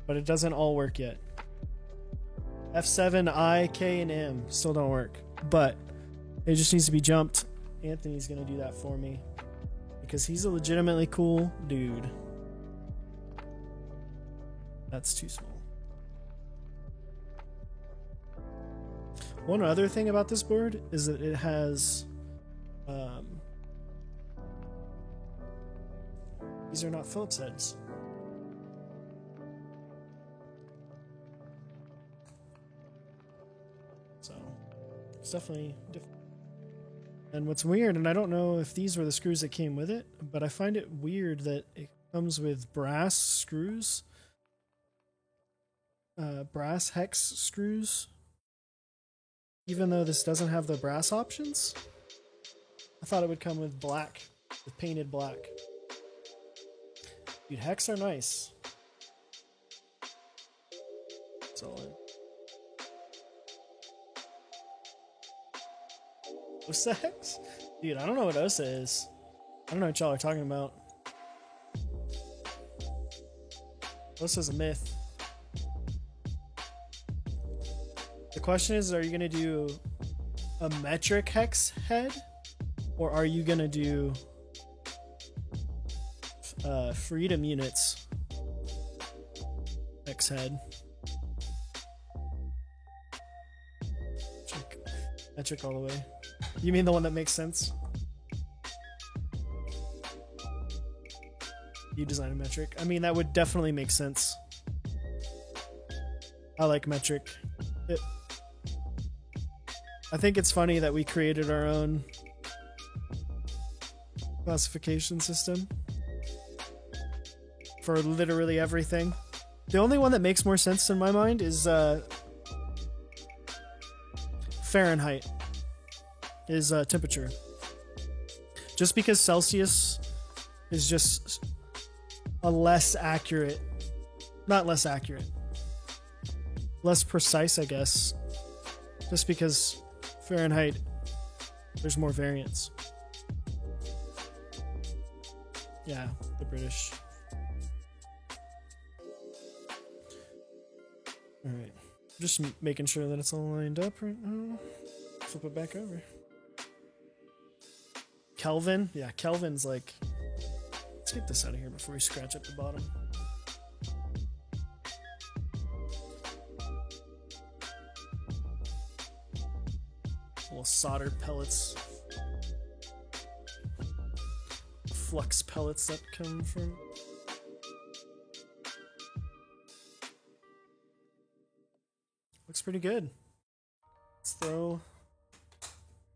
Speaker 1: but it doesn't all work yet. F7, I, K, and M still don't work, but it just needs to be jumped. Anthony's gonna do that for me because he's a legitimately cool dude. That's too small. One other thing about this board is that it has these are not Phillips heads. So it's definitely different. And what's weird, and I don't know if these were the screws that came with it, but I find it weird that it comes with brass screws, brass hex screws, even though this doesn't have the brass options. I thought it would come with black, with painted black. Dude, hex are nice. Solid. OSA hex? Dude, I don't know what OSA is. I don't know what y'all are talking about. OSA's a myth. The question is, are you gonna do a metric hex head, or are you gonna do freedom units hex head? Metric all the way. You mean the one that makes sense? You design a metric. I mean, that would definitely make sense. I like metric. I think it's funny that we created our own classification system for literally everything. The only one that makes more sense in my mind is Fahrenheit, is temperature. Just because Celsius is just a less accurate, not less accurate, less precise, I guess. Just because Fahrenheit, there's more variance. Yeah, the British. Alright. Just making sure that it's all lined up right now. Flip it back over. Kelvin? Yeah, Kelvin's like... Let's get this out of here before we scratch up the bottom. Little soldered pellets. Flux pellets that come from... Looks pretty good. Let's throw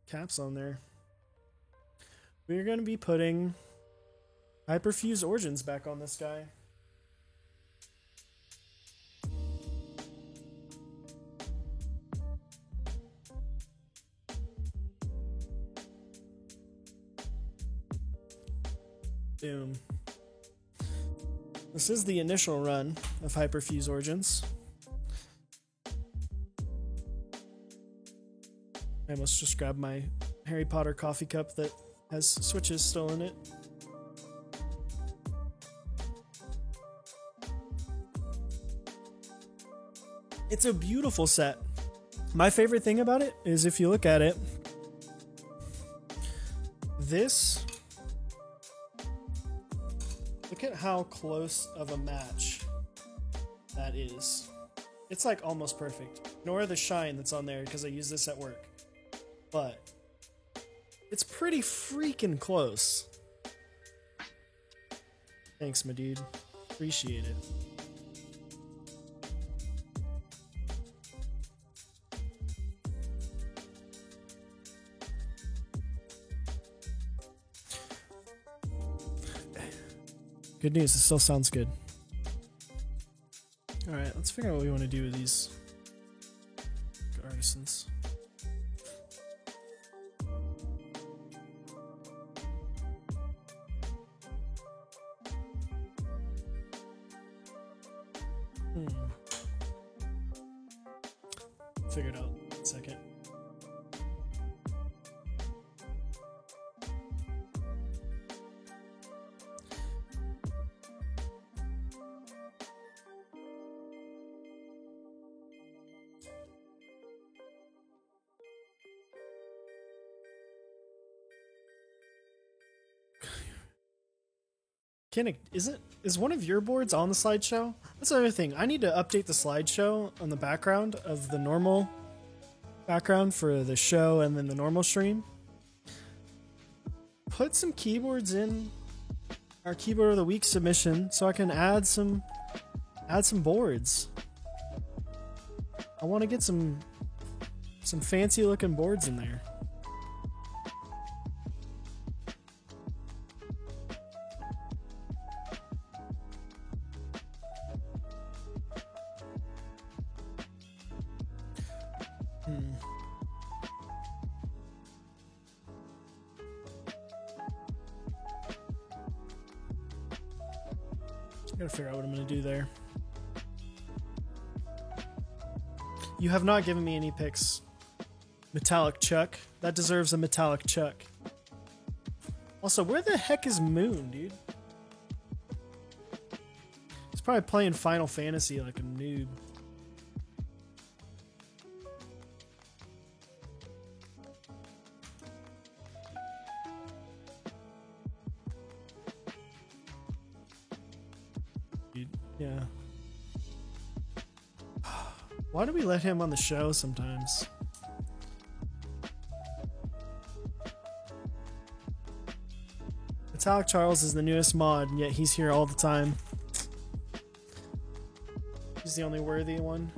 Speaker 1: caps on there. We're going to be putting Hyperfuse Origins back on this guy. Boom. This is the initial run of Hyperfuse Origins. I must just grab my Harry Potter coffee cup that has switches still in it. It's a beautiful set. My favorite thing about it is if you look at it, this, look at how close of a match that is. It's like almost perfect. Ignore the shine that's on there because I use this at work. But It's pretty freaking close. Thanks, my dude. Appreciate it. Good news, it still sounds good. Alright, let's figure out what we want to do with these artisans. Figure it out in a second. Is one of your boards on the slideshow? That's another thing. I need to update the slideshow on the background of the normal background for the show and then the normal stream. Put some keyboards in our keyboard of the week submission so I can add some boards. I want to get some fancy looking boards in there. Gotta figure out what I'm gonna do there. You have not given me any picks. Metallic Chuck. That deserves a Metallic Chuck. Also, where the heck is Moon, dude? He's probably playing Final Fantasy like a noob. Yeah. Why do we let him on the show sometimes? Metallic Charles is the newest mod, and yet he's here all the time. He's the only worthy one.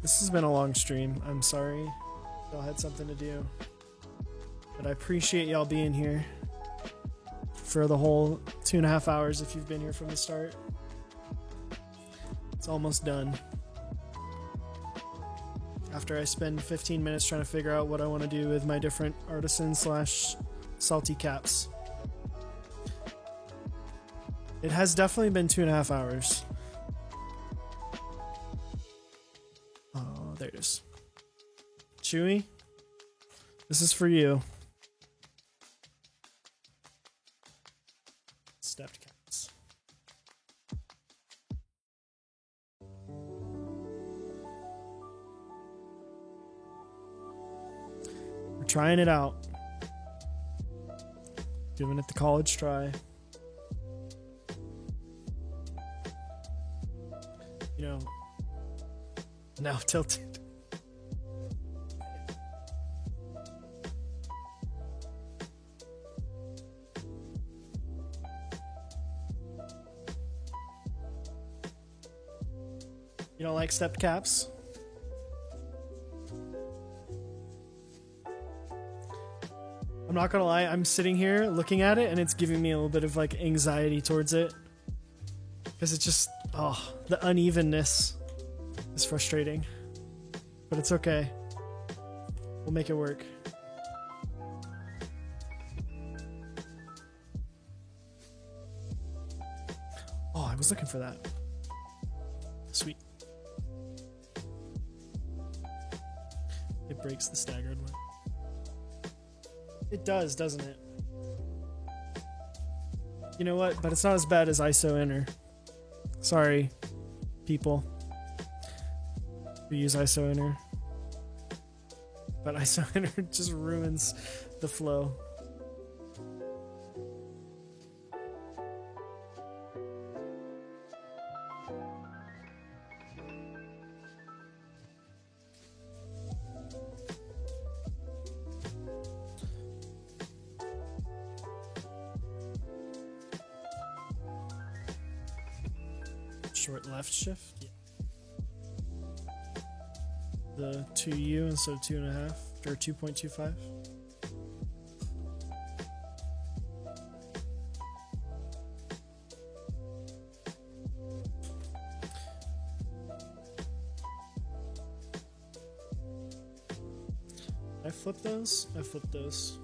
Speaker 1: This has been a long stream. I'm sorry. Y'all had something to do. But I appreciate y'all being here for the whole 2.5 hours if you've been here from the start. It's almost done. After I spend 15 minutes trying to figure out what I want to do with my different artisan / salty caps. It has definitely been 2.5 hours. Oh, there it is. Chewy, this is for you. Stepped caps. We're trying it out. Giving it the college try. You know, now tilted. You don't like stepped caps? I'm not gonna lie, I'm sitting here looking at it and it's giving me a little bit of like anxiety towards it. Because it's just, oh, the unevenness is frustrating. But it's okay. We'll make it work. Oh, I was looking for that. Sweet. It breaks the staggered one. It does, doesn't it? You know what? But it's not as bad as ISO Enter. Sorry, people who use ISO Enter. But ISO Enter just ruins the flow. short left shift. Yeah. The 2U instead of 2.5 or 2.25. I flip those? I flip those.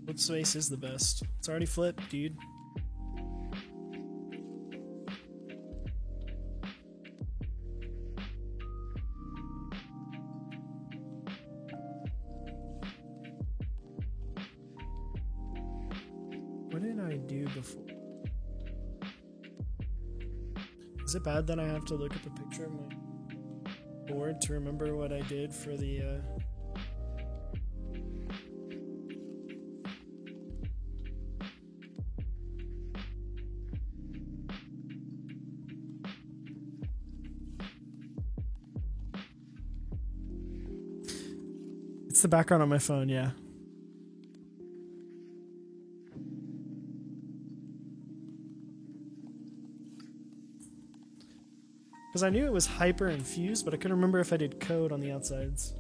Speaker 1: Flip space is the best. It's already flipped, dude. What did I do before? Is it bad that I have to look at the picture of my board to remember what I did for the It's the background on my phone, yeah. Because I knew it was hyper infused, but I couldn't remember if I did code on the outsides.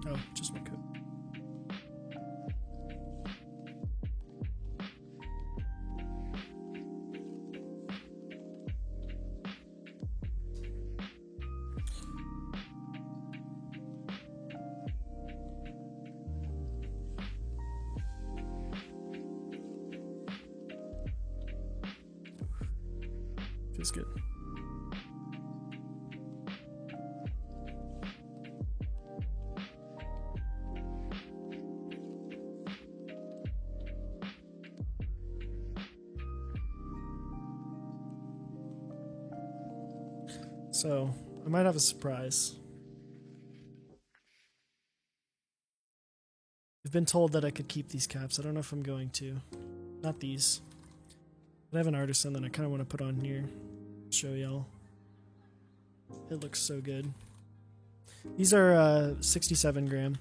Speaker 1: Oh, just one code. Feels good. So, I might have a surprise. I've been told that I could keep these caps. I don't know if I'm going to. Not these. I have an artisan that I kind of want to put on here. Show y'all. It looks so good. These are 67 gram.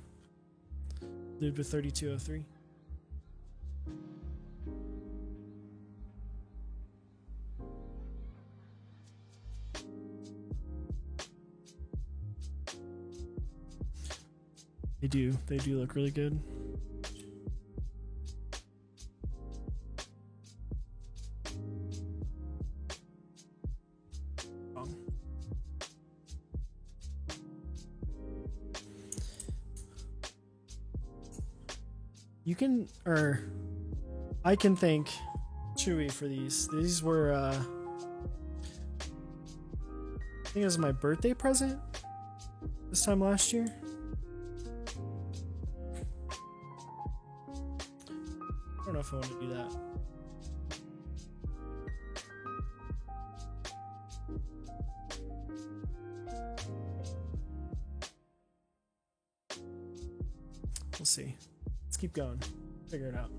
Speaker 1: Lubed with 3203. They do look really good. You can, or I can thank Chewy for these. These were, I think it was my birthday present this time last year. I don't know if I want to do that. We'll see. Let's keep going. Figure it out.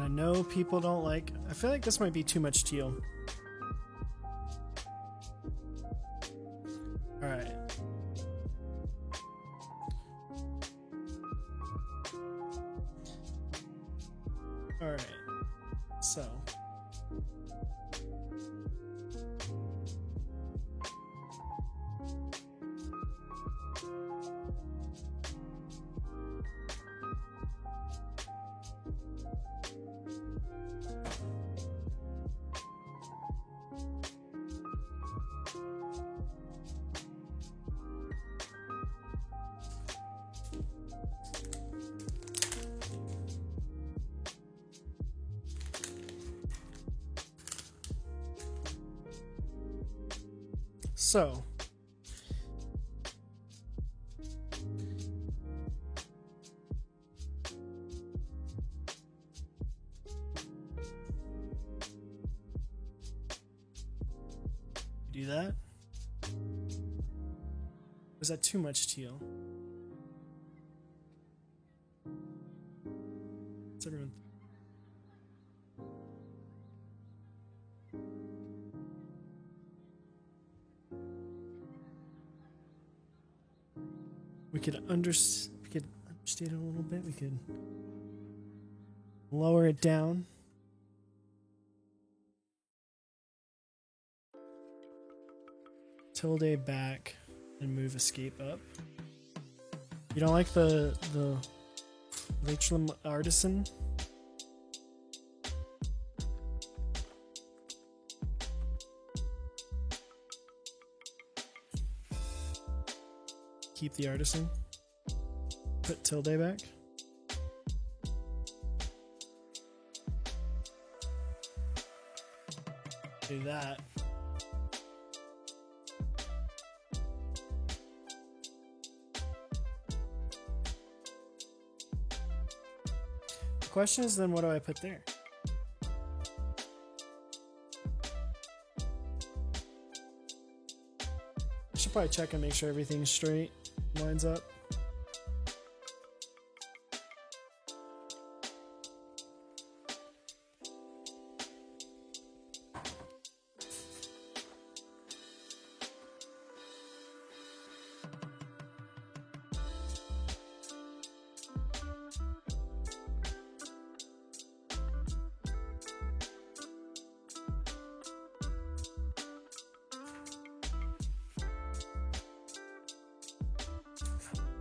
Speaker 1: I know people don't like. I feel like this might be too much teal. All right. All right. So do that. Was that too much teal? What's everyone? We could understate it a little bit. We could lower it down. Tilde back and move escape up. You don't like the Rachel Artisan? Keep the artisan. Put tilde back. Do that. The question is then, what do I put there? I should probably check and make sure everything's straight, lines up.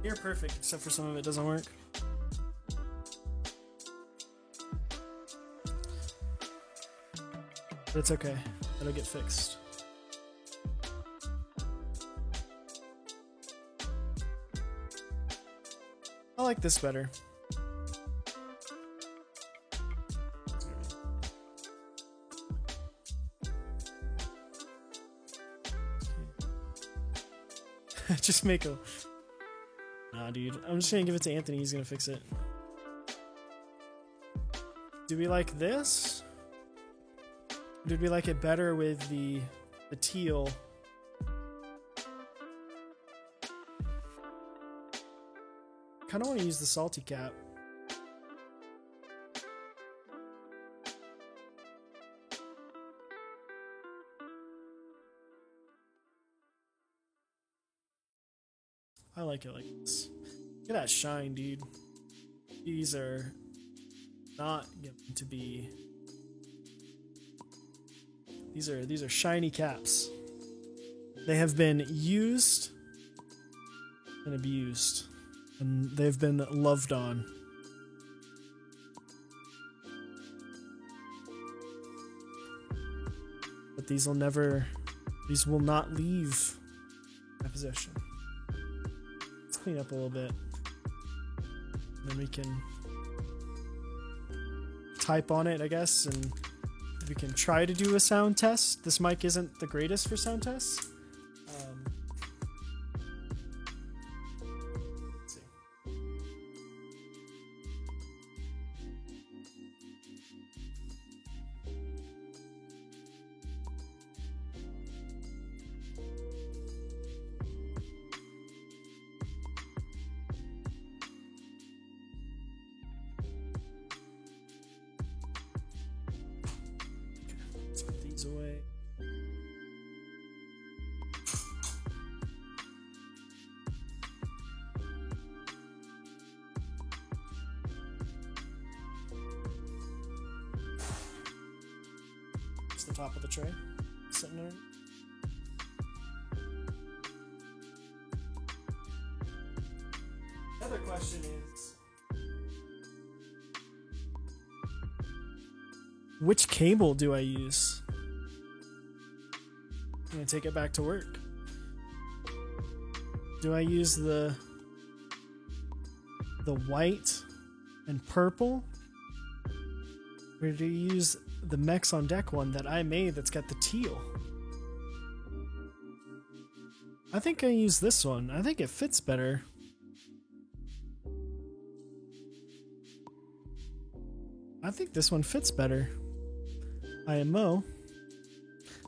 Speaker 1: You're perfect, except for some of it doesn't work. But it's okay. It'll get fixed. I like this better. Just make a... Nah, dude. I'm just gonna give it to Anthony. He's gonna fix it. Do we like this? Or did we like it better with the teal? Kinda wanna use the salty cap. I like it like this. Look at that shine, dude. These are not going to be... These are shiny caps. They have been used and abused. And they've been loved on. But these will not leave my possession. Clean up a little bit, and then we can type on it, I guess, and we can try to do a sound test. This mic isn't the greatest for sound tests. Let's see. Let's put these away. It's the top of the tray sitting there. The other question is, which cable do I use? I'm gonna take it back to work. Do I use the white and purple? Or do you use the Mechs on Deck one that I made that's got the teal? I think I use this one. I think it fits better. I think this one fits better. IMO.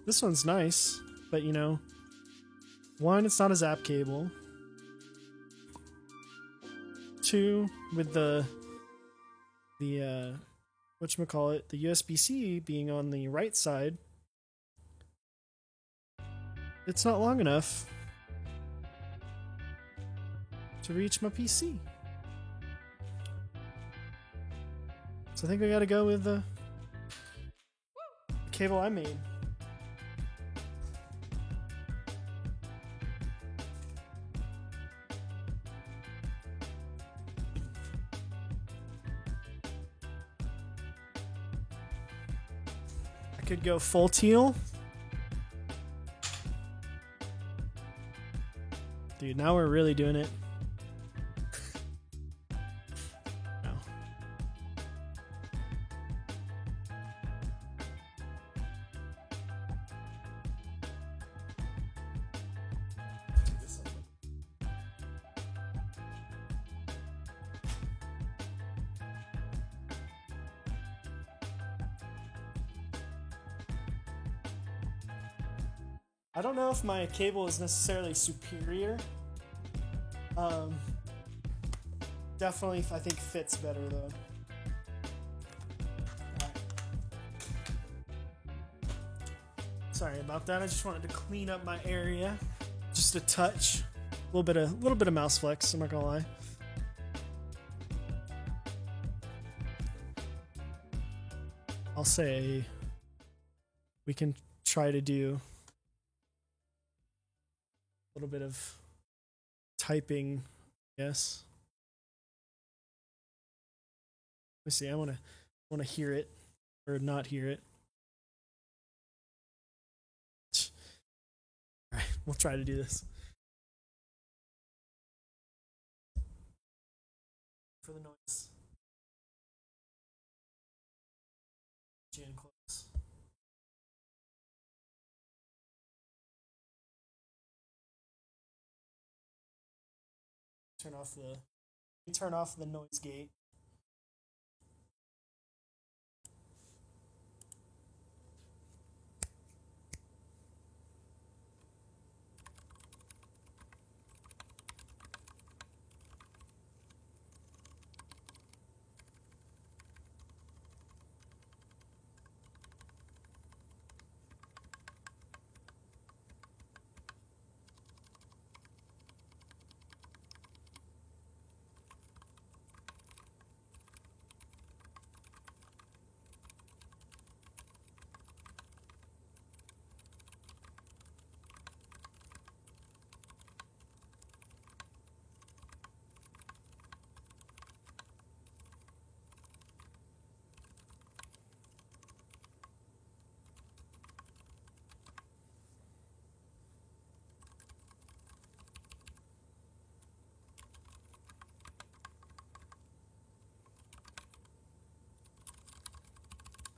Speaker 1: This one's nice, but you know, one, it's not a Zap cable. Two, with the whatchamacallit, the USB-C being on the right side, it's not long enough to reach my PC. So I think I gotta go with the cable I made. I could go full teal. Dude, now we're really doing it. No. I don't know if my cable is necessarily superior. Definitely, I think fits better though. Right. Sorry about that. I just wanted to clean up my area, just a touch, a little bit of mouse flex. I'm not gonna lie. I'll say we can try to do a little bit of typing, yes. Let me see. I want to hear it or not hear it. All right, we'll try to do this. For the noise. Jan close. Turn off the noise gate.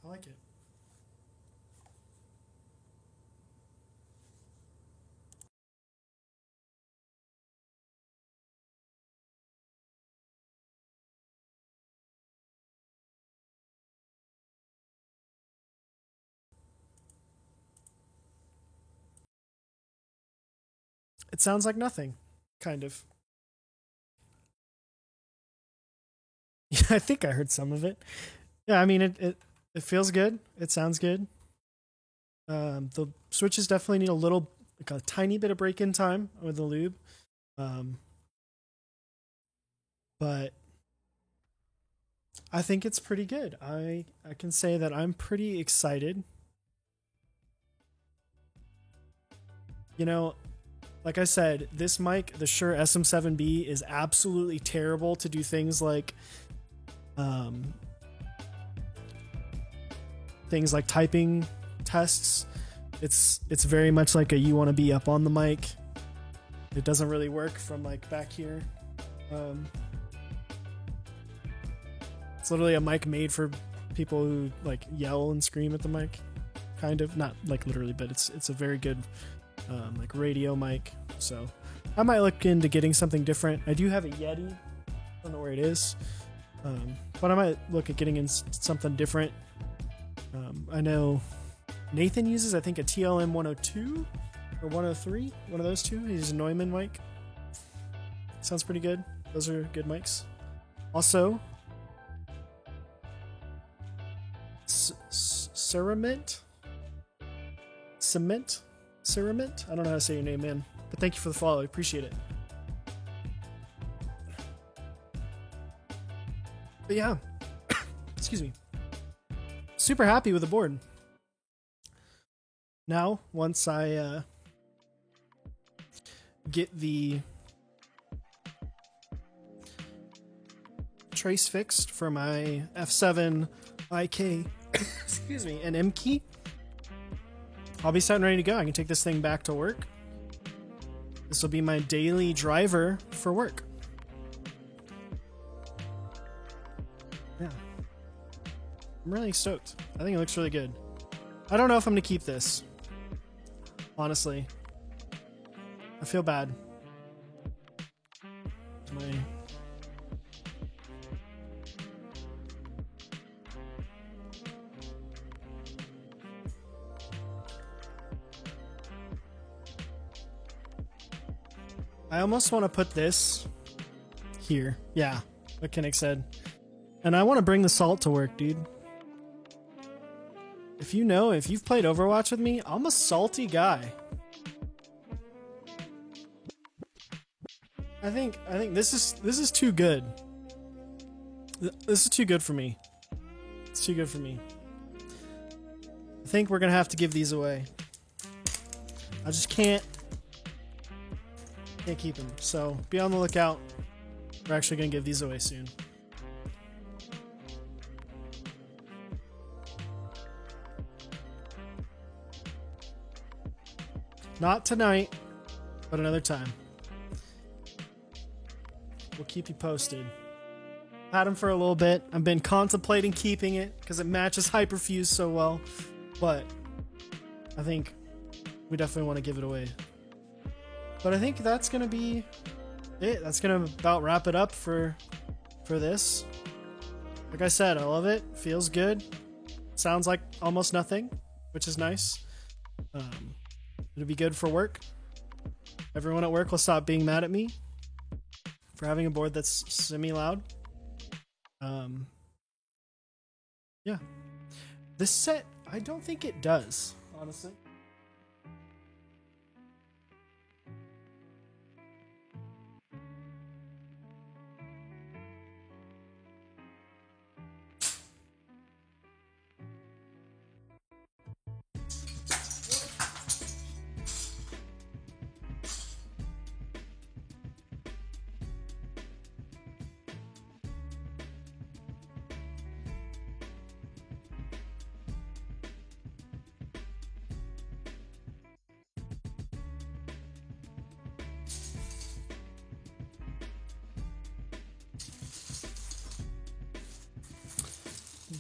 Speaker 1: I like it. It sounds like nothing, kind of. Yeah, I think I heard some of it. Yeah, I mean it feels good. It sounds good. The switches definitely need a tiny bit of break-in time with the lube. But I think it's pretty good. I can say that I'm pretty excited. You know, like I said, this mic, the Shure SM7B, is absolutely terrible to do things like typing tests. It's very much like you want to be up on the mic. It doesn't really work from like back here. It's literally a mic made for people who like yell and scream at the mic, kind of, not like literally, but it's a very good like radio mic. So I might look into getting something different. I do have a Yeti. I don't know where it is. But I might look at getting in something different. I know Nathan uses, I think, a TLM 102 or 103. One of those two. He uses a Neumann mic. Sounds pretty good. Those are good mics. Also, Cerament? I don't know how to say your name, man. But thank you for the follow. I appreciate it. But yeah. Excuse me. Super happy with the board. Now, once I get the trace fixed for my F7 IK excuse me, and M key, I'll be set and ready to go. I can take this thing back to work. This will be my daily driver for work. Yeah. I'm really stoked. I think it looks really good. I don't know if I'm gonna keep this. Honestly. I feel bad. I almost want to put this here. Yeah, what Kinnick said. And I want to bring the salt to work, dude. If you've played Overwatch with me, I'm a salty guy. I think this is too good. This is too good for me. It's too good for me. I think we're gonna have to give these away. I just can't keep them. So be on the lookout. We're actually gonna give these away soon. Not tonight, but another time. We'll keep you posted. Had him for a little bit. I've been contemplating keeping it because it matches Hyperfuse so well, but I think we definitely want to give it away. But I think that's gonna be it. That's gonna about wrap it up for this. Like I said, I love it. Feels good. Sounds like almost nothing, which is nice. It'll be good for work. Everyone at work will stop being mad at me for having a board that's semi-loud. Yeah. This set, I don't think it does, honestly.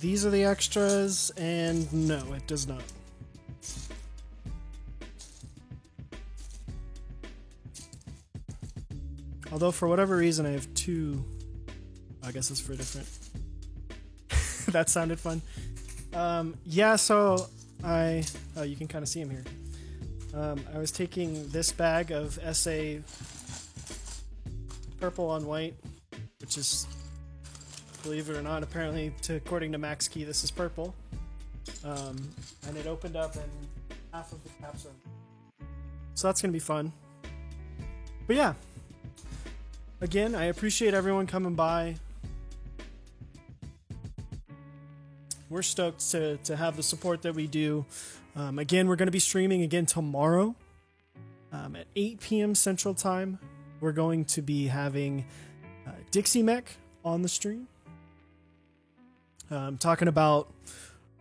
Speaker 1: These are the extras, and no, it does not. Although, for whatever reason, I have two. I guess it's for different. That sounded fun. Yeah, so you can kind of see him here. I was taking this bag of SA purple on white, which is, believe it or not, apparently, according to Max Key, this is purple. And it opened up and half of the caps are. So that's going to be fun. But yeah. Again, I appreciate everyone coming by. We're stoked to have the support that we do. Again, we're going to be streaming again tomorrow at 8 p.m. Central Time. We're going to be having Dixie Mech on the stream. Talking about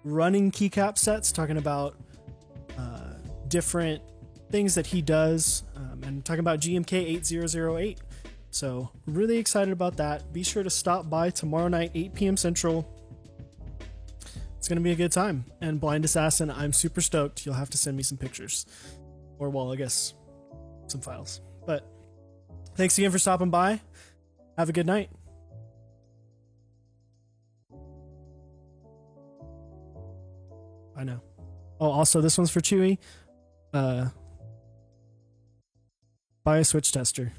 Speaker 1: running keycap sets, talking about different things that he does, and talking about GMK 8008. So really excited about that. Be sure to stop by tomorrow night, 8 p.m. Central. It's going to be a good time. And Blind Assassin, I'm super stoked. You'll have to send me some pictures. Or, well, I guess some files. But thanks again for stopping by. Have a good night. I know. Oh, also, this one's for Chewy. Buy a Switch tester.